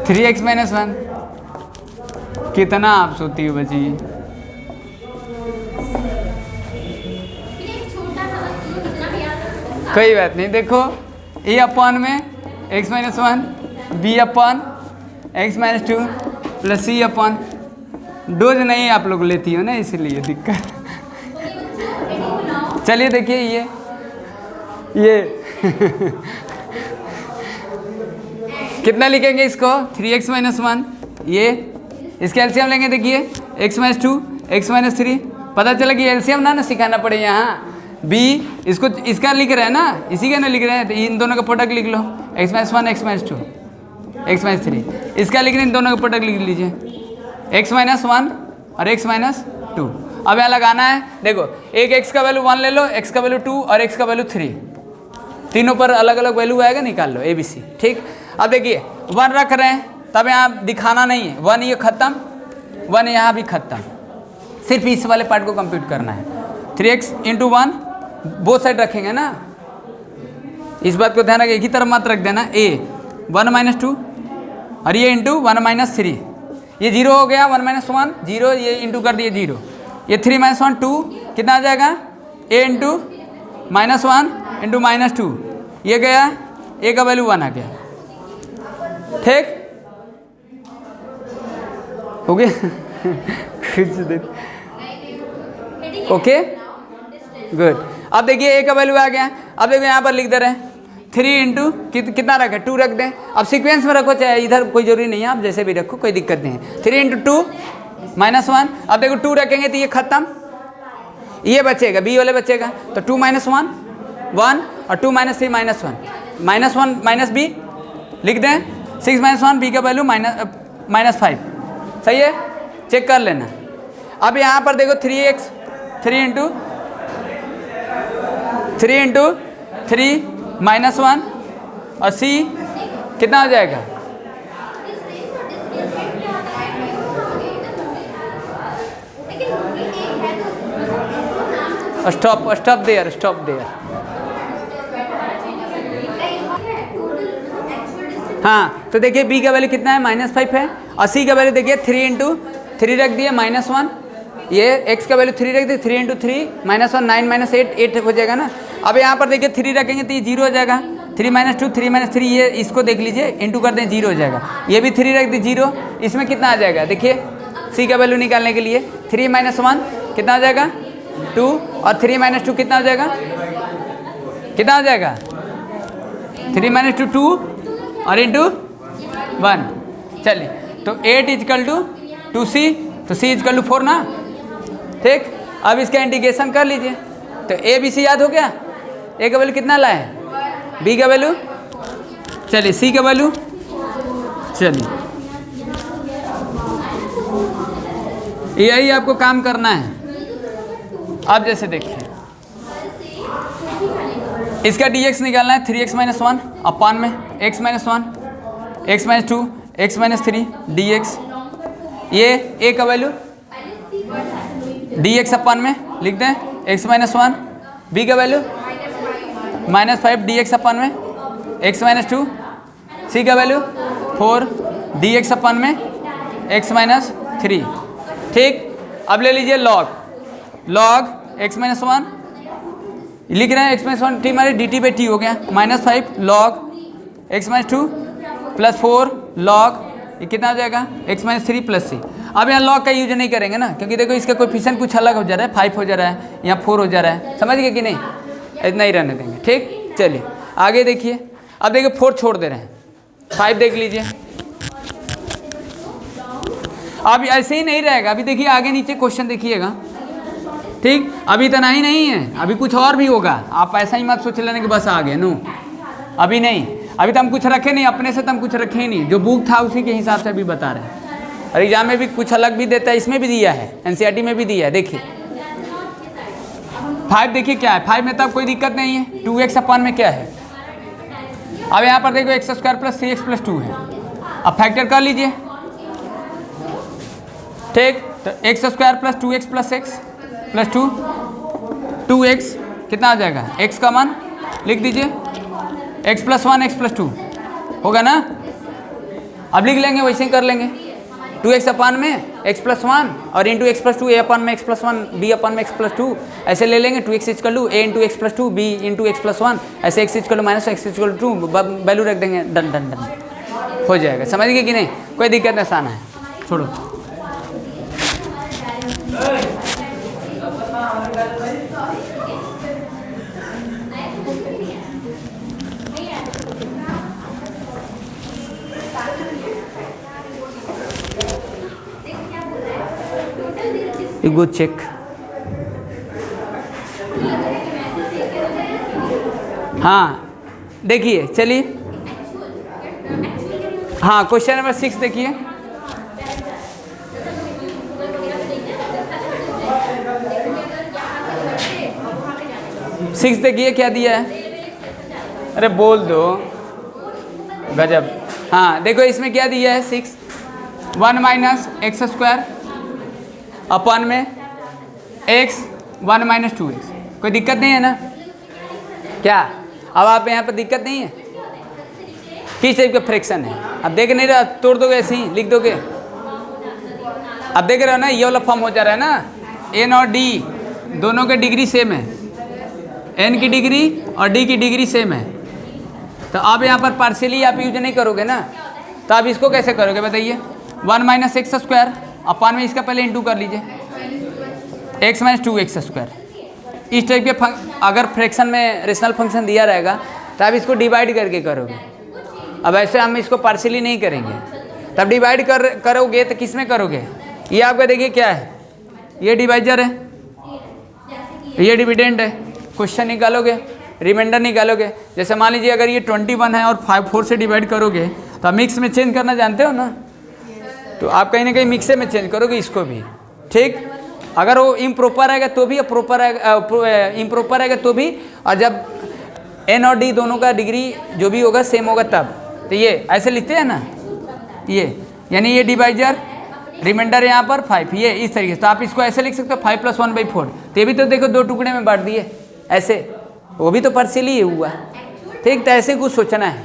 थ्री एक्स माइनस वन, कितना आप सोती हो बची, कोई बात नहीं। देखो ए अपन में x-1 बी अपन x-2 प्लस सी अपन, डोज नहीं आप लोग लेती हो ना, इसलिए दिक्कत। चलिए देखिए ये कितना लिखेंगे इसको, 3x - 1, ये इसके एलसीएम लेंगे। देखिए x-2 x-3, पता चला कि एलसीएम ना सिखाना पड़े यहाँ। बी इसको इसका लिख रहे हैं ना, इसी का ना लिख रहे हैं, तो इन दोनों का प्रोडक्ट लिख लो, x-1 x-2 x-3, इसका लिख रहे हैं, इन दोनों का प्रोडक्ट लिख लीजिए, x-1 और x-2। अब यहाँ लगाना है, देखो एक x का वैल्यू 1 ले लो, x का वैल्यू 2 और x का वैल्यू 3, तीनों पर अलग अलग वैल्यू आएगा, निकाल लो ABC। ठीक, अब देखिए 1 रख रहे हैं, तब यहाँ दिखाना नहीं है, 1 ये खत्म, 1 यहाँ भी खत्म, सिर्फ इस वाले पार्ट को कंप्यूट करना है। 3x × 1 बोथ साइड रखेंगे ना, इस बात को ध्यान रखिए, एक ही तरफ मत रख देना। a 1 - 2 और ये इंटू 1 - 3, ये 0 हो गया, 1 - 1 0, ये इंटू कर दिए 0, ये 3 - 1 2, कितना आ जाएगा, a × -1 × -2, ये गया, a का वैल्यू 1 आ गया। ठीक, हो गया ओके गुड। अब देखिए a का वैल्यू आ गया। अब देखो यहाँ पर लिख दे रहे हैं 3 × कितना रखें, 2 रख दें। अब सीक्वेंस में रखो, चाहे इधर कोई जरूरी नहीं है, आप जैसे भी रखो कोई दिक्कत नहीं है। 3 × 2 -1, अब देखो 2 रखेंगे तो ये खत्म, ये बचेगा, b वाले बचेगा, तो 2 - 1 1 और 2 - 3 -1 -1 - b लिख दें। 6 - 1 b का वैल्यू -5, सही है, चेक कर लेना। अब यहाँ पर देखो 3x 3 × 3 -1 और c कितना हो जाएगा, स्टॉप देयर, स्टॉप देयर। हाँ, तो देखिए बी का वैल्यू कितना है, -5 है, और सी का वैल्यू देखिए 3 × 3 रख दिए -1, ये x का वैल्यू 3 रख दिए, 3 × 3 -1, 9 - 8 8 हो जाएगा ना। अब यहाँ पर देखिए 3 रखेंगे तो ये 0 हो जाएगा, 3 - 2 3 - 3, ये इसको देख लीजिए, इंटू कर दें 0 हो जाएगा। ये भी 3 रख दी 0, इसमें कितना आ जाएगा देखिए, सी का वैल्यू निकालने के लिए 3 - 1 कितना हो जाएगा 2, और 3 - 2 कितना हो जाएगा, कितना हो जाएगा 3 - 2 2 और इंटू 1। चलिए, तो 8 = 2c, तो c = 4 ना, ठीक। अब इसका इंटीग्रेशन कर लीजिए, तो a b c याद हो गया, a का वैल्यू कितना लाए, b का वैल्यू, चलिए c का वैल्यू, चलिए यही आपको काम करना है। अब जैसे देखिए इसका dx निकालना है, 3x - 1 अपान में x - 1 x - 2 x - 3 dx, ये a का वैल्यू dx अपान में लिख दें x - 1, b का वैल्यू -5 dx अपान में x - 2, c का वैल्यू 4 dx अपान में x - 3, ठीक। अब ले लीजिए log x - 1 लिख रहे हैं, x - 1 t मारे dt/t हो गया, -5 log x - 2 + 4 log, ये कितना हो जाएगा x - 3 + c। अब यहाँ log का यूज नहीं करेंगे ना, क्योंकि देखो इसका कोएफिशिएंट कुछ अलग हो जा रहा है, 5 हो जा रहा है, यहाँ 4 हो जा रहा है, समझ गए कि नहीं, इतना ही रहने देंगे, ठीक। चलिए आगे देखिए, अब देखिए 4 छोड़ दे रहे हैं, 5 देख लीजिए। अब ऐसे ही नहीं रहेगा, अभी देखिए आगे नीचे क्वेश्चन देखिएगा, ठीक। अभी इतना ही नहीं है, अभी कुछ और भी होगा, आप ऐसा ही मत सोच लेने कि बस आ गए, नो अभी नहीं, अभी तो हम कुछ रखे नहीं, अपने से तो हम कुछ रखे ही नहीं, जो बुक था उसी के हिसाब से अभी बता रहे हैं। और एग्जाम में भी कुछ अलग भी देता है, इसमें भी दिया है, एनसीईआरटी में भी दिया है, देखिए 5 देखिए क्या है, 5 में तब कोई दिक्कत नहीं है, 2x अपान में क्या है, अब यहाँ पर देखो x² + 3x + 2 है, अब फैक्टर कर लीजिए, ठीक। तो x² + 2x + x + 2 2x कितना आ जाएगा, x का मान लिख दीजिए, x + 1 x + 2 होगा ना। अब लिख लेंगे, वैसे ही कर लेंगे, 2x अपान में x + 1 और इंटू x + 2 a अपान में x + 1 b अपान में x + 2, ऐसे ले लेंगे, 2x = a × x + 2 b × x + 1, ऐसे x = -x = 2 वैल्यू रख देंगे, डन डन डन हो जाएगा, समझ गए कि नहीं, कोई दिक्कत नहीं, आसान है, छोड़ो। You go check. हाँ देखिए, चलिए हाँ क्वेश्चन नंबर 6 देखिए, देखिए क्या दिया है, अरे बोल दो, गजब। हाँ देखो इसमें क्या दिया है, 6 1 - x² अपान में x 1 - 2x, कोई दिक्कत नहीं है ना, क्या अब आप यहाँ पर दिक्कत नहीं है, किस टाइप का फ्रैक्शन है, अब देख नहीं रहा, तोड़ दोगे ऐसे ही लिख दोगे, अब देख रहे हो ना, ये वाला फॉर्म हो जा रहा है ना, n और d दोनों के डिग्री सेम है, n की डिग्री और d की डिग्री सेम है, तो अब यहाँ पर पार्शियली आप यूज नहीं करोगे ना, तो आप इसको कैसे करोगे बताइए, 1 - x² अपान में इसका पहले इंटू कर लीजिए, x - 2x², इस टाइप के अगर फ्रैक्शन में रेशनल फंक्शन दिया रहेगा तो आप इसको डिवाइड करके करोगे, अब ऐसे हम इसको पार्शियली नहीं करेंगे, तब डिवाइड करोगे तो किस में करोगे, ये आपका देखिए क्या है, ये डिवाइजर है, ये डिविडेंड है, क्वेश्चन निकालोगे, रिमाइंडर निकालोगे, जैसे मान लीजिए अगर ये 21 है और 4 से डिवाइड करोगे तो आप मिक्स में चेंज करना जानते हो ना, तो आप कहीं ना कहीं मिक्से में चेंज करोगे इसको भी, ठीक। अगर वो इम्प्रॉपर आएगा तो भी, प्रॉपर इम्प्रॉपर आएगा तो भी, और जब n और d दोनों का डिग्री जो भी होगा सेम होगा तब, तो ये ऐसे लिखते हैं ना, ये यानी ये डिवाइजर रिमाइंडर यहाँ पर 5, ये इस तरीके से। तो आप इसको ऐसे लिख सकते हो 5 + 1/4। तो ये भी तो देखो 2 टुकड़े में बांट दिए ऐसे, वो भी तो पार्शियली हुआ। ठीक, तो ऐसे कुछ सोचना है,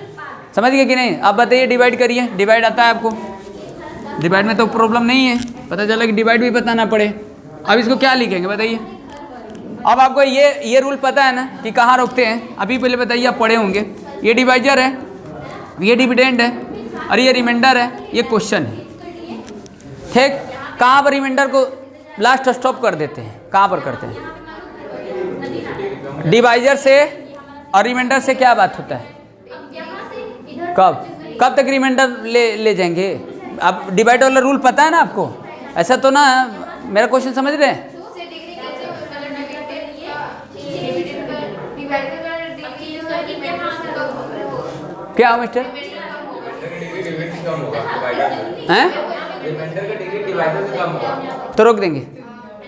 समझ गए कि नहीं। अब बताइए डिवाइड करिए, डिवाइड आता है आपको? डिवाइड में तो प्रॉब्लम नहीं है, पता चला कि डिवाइड भी बताना पड़े। अब इसको क्या लिखेंगे बताइए? अब आपको ये रूल पता है ना कि कहाँ रोकते हैं? अभी पहले बताइए, आप पढ़े होंगे। ये डिवाइजर है, ये डिविडेंड है, और ये रिमाइंडर है, ये क्वेश्चन है। ठीक, कहाँ पर रिमाइंडर को लास्ट स्टॉप कर देते हैं? कहाँ पर करते हैं? डिवाइजर से और रिमाइंडर से क्या बात होता है? कब तक रिमाइंडर ले जाएंगे? अब डिवाइड वाला रूल पता है ना आपको? ऐसा तो ना, मेरा क्वेश्चन समझ रहे हैं? क्या हो मिस्टर? हैं? तो रोक देंगे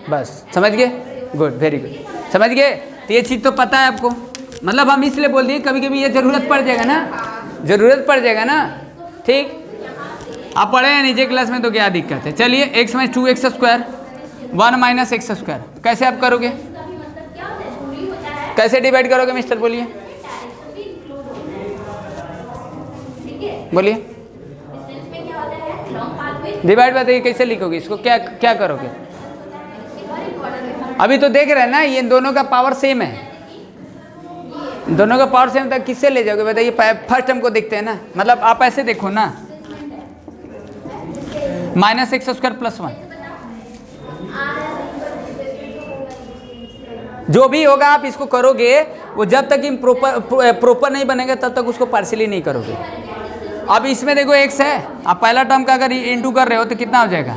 बस, समझ गए? गुड, वेरी गुड, समझ गए। तो ये चीज़ तो पता है आपको, मतलब हम इसलिए बोल दिए कभी कभी ये ज़रूरत पड़ जाएगा ना, ज़रूरत पड़ जाएगा ना। ठीक, आप पढ़े हैं नीचे क्लास में, तो क्या दिक्कत है? चलिए, x में 2x² 1 - x², कैसे आप करोगे? कैसे डिवाइड करोगे मिस्टर? बोलिए बोलिए, डिवाइड बताइए कैसे लिखोगे इसको? क्या करोगे? अभी तो देख रहे हैं ना, ये दोनों का पावर सेम है, दोनों का पावर सेम था, किससे ले जाओगे बताइए? फर्स्ट टर्म को देखते हैं ना, मतलब आप ऐसे देखो ना, -x² + 1, जो भी होगा आप इसको करोगे, वो जब तक प्रॉपर नहीं बनेगा तब तक उसको पार्शियली नहीं करोगे। अब इसमें देखो x है, आप पहला टर्म का अगर इंटू कर रहे हो तो कितना हो जाएगा?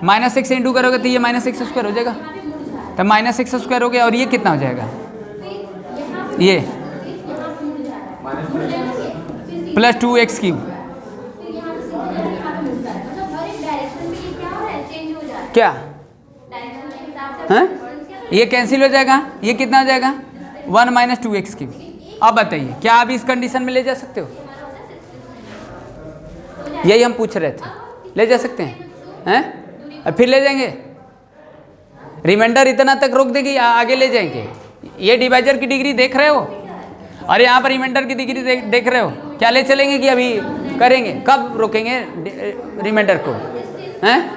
-x से इंटू करोगे तो ये -x² हो जाएगा, तो -x² हो गया, और ये कितना हो जाएगा? ये +2x³ क्या है? ये कैंसिल हो जाएगा, ये कितना हो जाएगा? 1 - 2x³। अब बताइए, क्या आप इस कंडीशन में ले जा सकते हो? यही हम पूछ रहे थे, ले जा सकते हैं? फिर ले जाएंगे? रिमाइंडर इतना तक रोक देगी, आगे ले जाएंगे? ये डिवाइजर की डिग्री देख रहे हो, और यहाँ पर रिमाइंडर की डिग्री देख रहे हो, क्या ले चलेंगे कि अभी करेंगे? कब रोकेंगे रिमाइंडर को? हैं?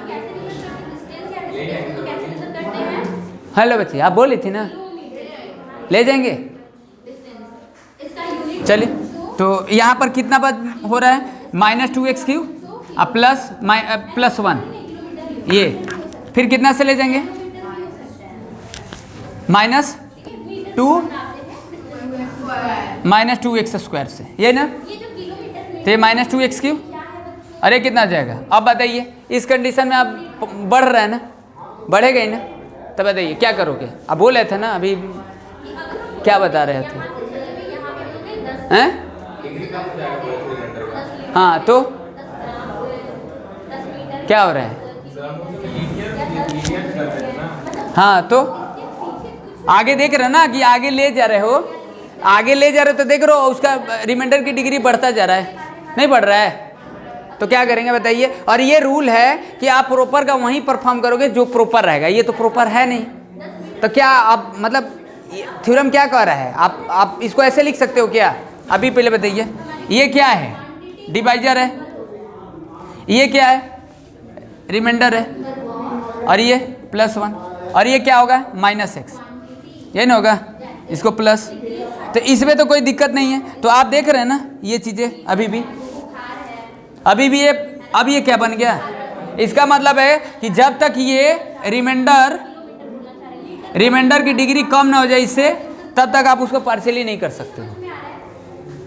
हेलो बच्चे, आप बोली थी ना ले जाएंगे। चलिए, तो यहाँ पर कितना बच हो रहा है? -2x³ +1, ये फिर कितना से ले जाएंगे? -2x² से, ये ना, तो ये -2x³, अरे कितना आ जाएगा? अब बताइए, इस कंडीशन में आप बढ़ रहा है ना, बढ़ेगा ही ना, तब बताइए क्या करोगे? आप बोले थे ना अभी, क्या बता रहे थे? हैं? हाँ, तो क्या हो रहा है? हाँ, तो आगे देख रहे हो ना कि आगे ले जा रहे हो, आगे ले जा रहे हो, तो देख रहे हो उसका रिमाइंडर की डिग्री बढ़ता जा रहा है, नहीं बढ़ रहा है? तो क्या करेंगे बताइए? और ये रूल है कि आप प्रॉपर का वहीं परफॉर्म करोगे जो प्रॉपर रहेगा, ये तो प्रॉपर है नहीं, तो क्या आप मतलब थ्योरम क्या कह रहा है? आप इसको ऐसे लिख सकते हो क्या? अभी पहले बताइए, ये क्या है? डिवाइजर है, ये क्या है? रिमाइंडर है, और ये +1, और ये क्या होगा? -x, ये ना होगा? इसको प्लस, तो इसमें तो कोई दिक्कत नहीं है। तो आप देख रहे हैं ना ये चीज़ें अभी भी ये, अब ये क्या बन गया? इसका मतलब है कि जब तक ये रिमाइंडर की डिग्री कम ना हो जाए इससे, तब तक आप उसको पार्शियली नहीं कर सकते हो।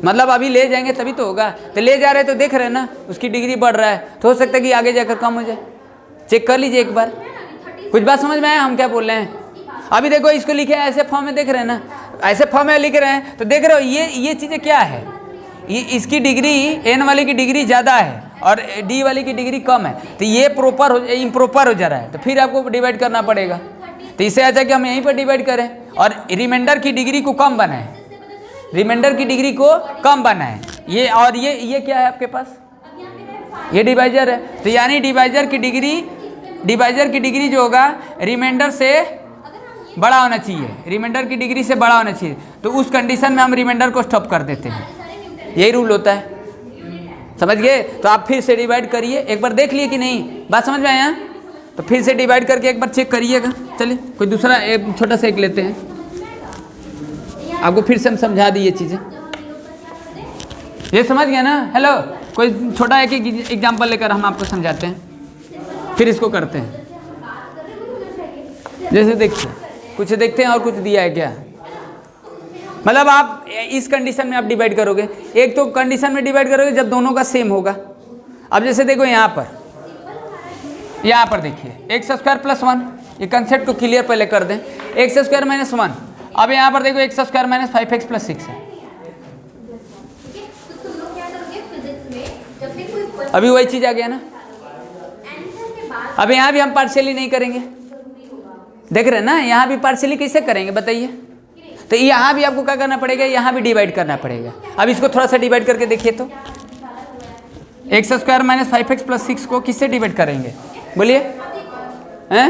मतलब अभी ले जाएंगे तभी तो होगा, तो ले जा रहे तो देख रहे हैं ना उसकी डिग्री बढ़ रहा है, तो हो सकता है कि आगे जाकर कम हो जाए। चेक कर लीजिए एक बार, कुछ बात समझ में आया हम क्या बोल रहे हैं? अभी देखो इसको लिखे हैं ऐसे फॉर्म में, देख रहे हैं ना, ऐसे फॉर्म में लिख रहे हैं, तो देख रहे हो ये चीज़ें क्या है? ये इसकी डिग्री, एन वाले की डिग्री ज़्यादा है और डी वाले की डिग्री कम है, तो ये इम्प्रॉपर हो जा रहा है, तो फिर आपको डिवाइड करना पड़ेगा। तो इससे अच्छा कि हम यहीं पर डिवाइड करें और रिमाइंडर की डिग्री को कम बनाएं, रिमाइंडर की डिग्री को कम बनाएं। ये और ये क्या है आपके पास? ये डिवाइजर है, तो यानी डिवाइजर की डिग्री जो होगा रिमाइंडर से बड़ा होना चाहिए, रिमाइंडर की डिग्री से बड़ा होना चाहिए। तो उस कंडीशन में हम रिमाइंडर को स्टॉप कर देते हैं, यही रूल होता है, समझ गए। तो आप फिर से डिवाइड करिए, एक बार देख लिए कि नहीं, बात समझ में आया? तो फिर से डिवाइड करके एक बार चेक करिएगा। चलिए कोई दूसरा एक छोटा सा एक लेते हैं, आपको फिर से हम समझा दी ये चीज़ें, ये समझ गया ना? हेलो, कोई छोटा एक एग्जाम्पल लेकर हम आपको समझाते हैं, फिर इसको करते हैं। जैसे देखिए, कुछ देखते हैं और कुछ दिया है क्या, मतलब आप इस कंडीशन में आप डिवाइड करोगे, एक तो कंडीशन में डिवाइड करोगे जब दोनों का सेम होगा। अब जैसे देखो यहाँ पर देखिए एक्स स्क्वायर प्लस 1, ये कंसेप्ट को क्लियर पहले कर दें, एक्स स्क्वायर माइनस 1। अब यहाँ पर देखो X square minus 5x plus 6 है, अभी वही चीज़ आ गया ना। अब यहाँ भी हम पार्शियली नहीं करेंगे, देख रहे हैं ना, यहाँ भी पार्शियली कैसे करेंगे बताइए? तो यहाँ भी आपको क्या करना पड़ेगा, यहाँ भी डिवाइड करना पड़ेगा। अब इसको थोड़ा सा डिवाइड करके देखिए, तो x square minus 5x plus 6 को किससे डिवाइड करेंगे बोलिए? हैं?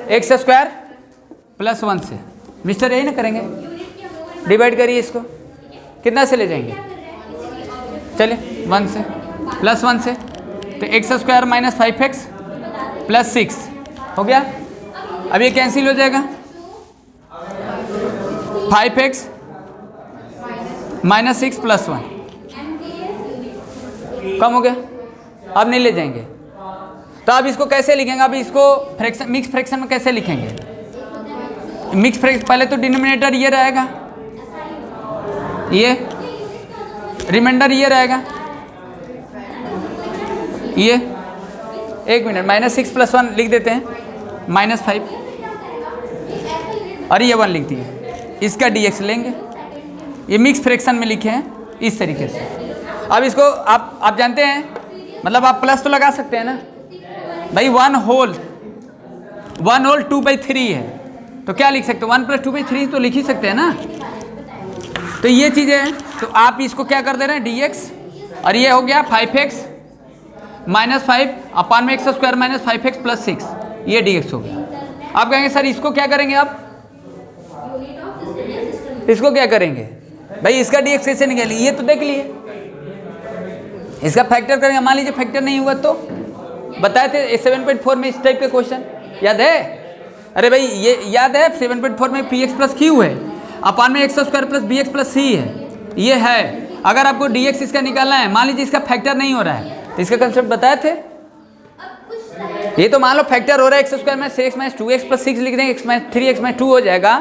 एक्स स्क्वायर प्लस 1 से, मिस्टर यही ना करेंगे, डिवाइड करिए इसको, कितना से ले जाएंगे? चलिए 1 से, प्लस 1 से, तो x square minus 5x plus 6 हो गया। अब ये कैंसिल हो जाएगा, 5x माइनस 6 प्लस 1 कम हो गया, अब नहीं ले जाएंगे। तो अब इसको कैसे लिखेंगे? अब इसको फ्रैक्शन, मिक्स फ्रैक्शन में कैसे लिखेंगे? मिक्स फ्रैक्शन पहले तो डिनोमिनेटर ये रहेगा, ये रिमाइंडर ये रहेगा, ये एक मिनट, माइनस 6 प्लस 1 लिख देते हैं, माइनस 5, और ये 1 लिख दिए, इसका dx लेंगे, ये मिक्स फ्रैक्शन में लिखे हैं इस तरीके से। अब इसको आप जानते हैं, मतलब आप प्लस तो लगा सकते हैं ना भाई, 1 होल 2/3 है, तो क्या लिख सकते हो? 1 + 2/3 तो लिख ही सकते हैं ना। तो ये चीज़ें हैं, तो आप इसको क्या कर दे रहे हैं dx, और ये हो गया 5x माइनस 5 अपान में x square minus 5x plus 6, ये dx हो गया। आप कहेंगे सर इसको क्या करेंगे? आप इसको क्या करेंगे भाई? इसका dx कैसे निकालेंगे? ये तो देख लिए, इसका फैक्टर करेंगे, मान लीजिए फैक्टर नहीं हुआ तो बताए थे 7.4 में इस टाइप के क्वेश्चन, याद है? अरे भाई ये याद है, 7.4 में px प्लस q है, अपान में x square plus bx plus c है, ये है। अगर आपको dx इसका निकालना है, मान लीजिए इसका फैक्टर नहीं हो रहा है, तो इसका कंसेप्ट बताए थे। ये तो मान लो फैक्टर हो रहा है, एक्स स्क्वायर में 6x माइनस 2x प्लस 6 लिख देंगे, x माइनस 3x माइनस 2 हो जाएगा,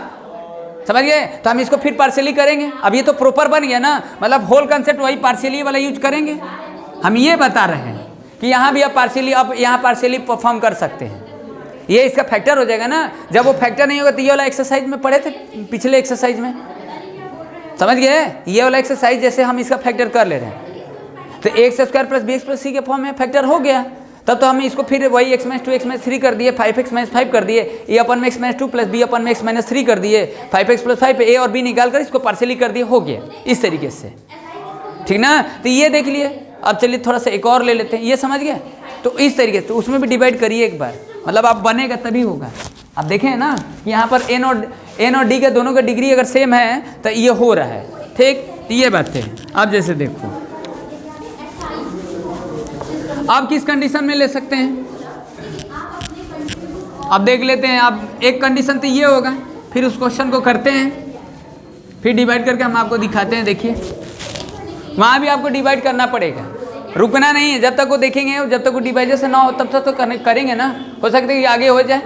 समझ गए? तो हम इसको फिर पार्शियली करेंगे। अब ये तो प्रॉपर बन गया ना, मतलब होल कंसेप्ट वही पार्शियली वाला यूज करेंगे। हम ये बता रहे हैं कि यहाँ भी आप पार्शियली, अब यहाँ पार्शियली परफॉर्म कर सकते हैं, ये इसका फैक्टर हो जाएगा ना। जब वो फैक्टर नहीं होगा तो ये वाला एक्सरसाइज में पढ़े थे पिछले एक्सरसाइज में, समझ गए? ये वाला एक्सरसाइज जैसे हम इसका फैक्टर कर ले रहे हैं, तो x square plus bx plus c के फॉर्म में फैक्टर हो गया, तब तो हम इसको फिर वही x माइनस 2 x माइनस 3 कर दिए, 5x माइनस 5 कर दिए, a अपन में x माइनस 2 प्लस b अपन में x माइनस 3 कर दिए, 5x प्लस 5 a और b निकाल कर इसको पार्शियली कर दिए, हो गया इस तरीके से, ठीक ना? तो ये देख लिए। अब चलिए थोड़ा सा एक और ले लेते हैं, ये समझ गए? तो इस तरीके से, तो उसमें भी डिवाइड करिए एक बार, मतलब आप बनेगा तभी होगा। आप देखें ना, यहाँ पर n और d के दोनों का डिग्री अगर सेम है तो ये हो रहा है, ठीक? ये बात है। अब जैसे देखो, आप किस कंडीशन में ले सकते हैं, अब देख लेते हैं। अब एक कंडीशन तो ये होगा, फिर उस क्वेश्चन को करते हैं, फिर डिवाइड करके हम आपको दिखाते हैं। देखिए वहाँ भी आपको डिवाइड करना पड़ेगा, रुकना नहीं है जब तक वो देखेंगे, जब तक वो डिवाइडेशन ना हो तब तक तो करेंगे ना। हो सकता है कि आगे हो जाए,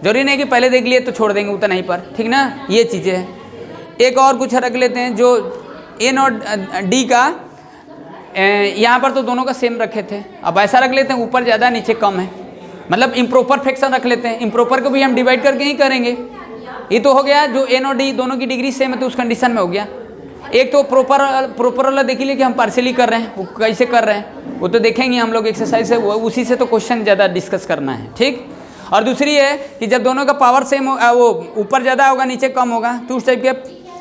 जरूरी नहीं कि पहले देख लिए तो छोड़ देंगे उतना ही पर, ठीक ना? ये चीज़ें हैं। एक और कुछ रख लेते हैं, जो n और d का यहाँ पर तो दोनों का सेम रखे थे, अब ऐसा रख लेते हैं ऊपर ज़्यादा नीचे कम है, मतलब इम्प्रॉपर फ्रैक्शन रख लेते हैं। इम्प्रॉपर को भी हम डिवाइड करके ही करेंगे। ये तो हो गया जो n और d दोनों की डिग्री सेम है, तो उस कंडीशन में हो गया। एक तो प्रॉपर वाला देख लीजिए कि हम पार्शियली कर रहे हैं, वो कैसे कर रहे हैं वो तो देखेंगे हम लोग एक्सरसाइज से, उसी से तो क्वेश्चन ज़्यादा डिस्कस करना है, ठीक? और दूसरी है कि जब दोनों का पावर सेम हो, वो ऊपर ज़्यादा होगा नीचे कम होगा, तो उस टाइप के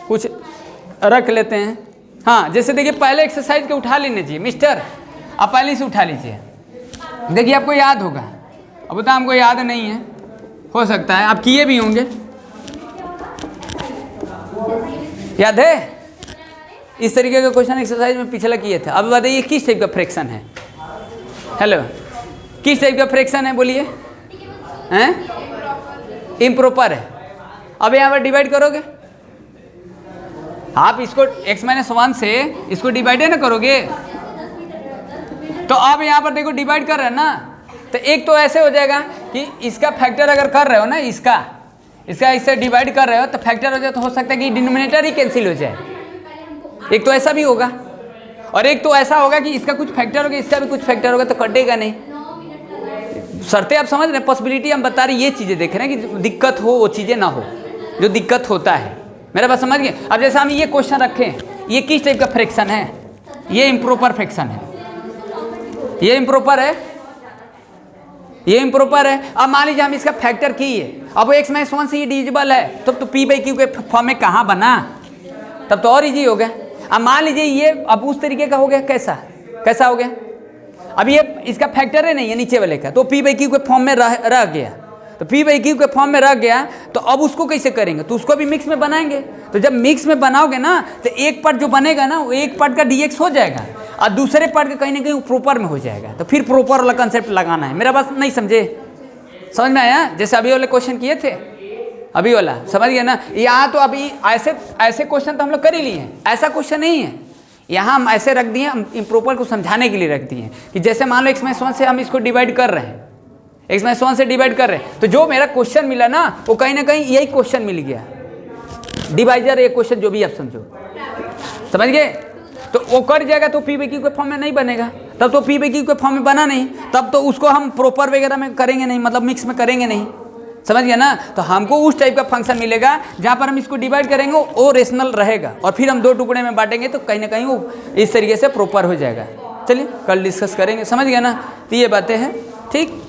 कुछ रख लेते हैं। हाँ, जैसे देखिए पहले एक्सरसाइज के उठा लेने चाहिए मिस्टर, अब पहले से उठा लीजिए, देखिए आपको याद होगा, अब तो हमको याद नहीं है, हो सकता है आप किए भी होंगे, याद है? इस तरीके का क्वेश्चन एक्सरसाइज में पिछला किए थे। अब बताइए किस टाइप का फ्रैक्शन है? हेलो, किस टाइप का फ्रैक्शन है बोलिए? हैं? इम्प्रॉपर है। अब यहाँ पर डिवाइड करोगे आप इसको x-1 से इसको डिवाइड है ना करोगे, तो अब यहाँ पर देखो डिवाइड कर रहे हैं ना, तो एक तो ऐसे हो जाएगा कि इसका फैक्टर अगर कर रहे हो ना, इसका इससे डिवाइड कर रहे हो तो फैक्टर हो जाए, तो हो सकता है कि डिनोमिनेटर ही कैंसिल हो जाए। एक तो ऐसा भी होगा, और एक तो ऐसा होगा कि इसका कुछ फैक्टर होगा, इसका भी कुछ फैक्टर होगा, तो कटेगा नहीं। शर्तें आप समझ रहे हैं, पॉसिबिलिटी हम बता रहे, ये चीज़ें देख रहे हैं कि दिक्कत हो वो चीज़ें ना हो जो दिक्कत होता है। मेरा बात समझ गए? अब जैसे हम ये क्वेश्चन रखें, ये किस टाइप का फ्रैक्शन है? ये इम्प्रॉपर फ्रैक्शन है, ये इम्प्रॉपर है, ये इम्प्रॉपर है। अब मान लीजिए हम इसका फैक्टर किए, अब वो x-1 से ये डिविजिबल है, तब तो p/q के फॉर्म में कहाँ बना, तब तो और इजी हो गया। अब मान लीजिए ये अब उस तरीके का हो गया, कैसा हो गया? अब ये इसका फैक्टर है नहीं है नीचे वाले का, तो p/q के फॉर्म में रह गया, तो p/q के फॉर्म में रह गया, तो अब उसको कैसे करेंगे? तो उसको भी मिक्स में बनाएंगे। तो जब मिक्स में बनाओगे ना, तो एक पार्ट जो बनेगा ना, वो एक पार्ट का dx हो जाएगा, और दूसरे पार्ट का कहीं ना कहीं प्रॉपर में हो जाएगा। तो फिर प्रॉपर वाला कंसेप्ट लगाना है। मेरा बात नहीं समझे? समझ में आया? जैसे अभी वाले क्वेश्चन किए थे, अभी वाला समझ गया ना? यहाँ तो अभी ऐसे क्वेश्चन तो हम लोग कर ही लिए हैं, ऐसा क्वेश्चन नहीं है। यहाँ हम ऐसे रख दिए, हम इम्प्रॉपर को समझाने के लिए रख दिए कि जैसे मान लो x-1 से हम इसको डिवाइड कर रहे हैं, x-1 से डिवाइड कर रहे हैं, तो जो मेरा क्वेश्चन मिला ना, वो कहीं ना कहीं यही क्वेश्चन मिल गया, डिवाइजर ये क्वेश्चन जो भी आप समझो, समझ गए? तो वो कट जाएगा, तो p/q के फॉर्म में नहीं बनेगा, तब तो p/q के फॉर्म में बना नहीं, तब तो उसको हम प्रॉपर वगैरह में करेंगे नहीं, मतलब मिक्स में करेंगे नहीं, समझ गया ना? तो हमको उस टाइप का फंक्शन मिलेगा जहाँ पर हम इसको डिवाइड करेंगे, वो रेशनल रहेगा, और फिर हम दो टुकड़े में बांटेंगे, तो कहीं ना कहीं वो इस तरीके से प्रॉपर हो जाएगा। चलिए कल डिस्कस करेंगे, समझ गया ना? तो ये बातें हैं, ठीक।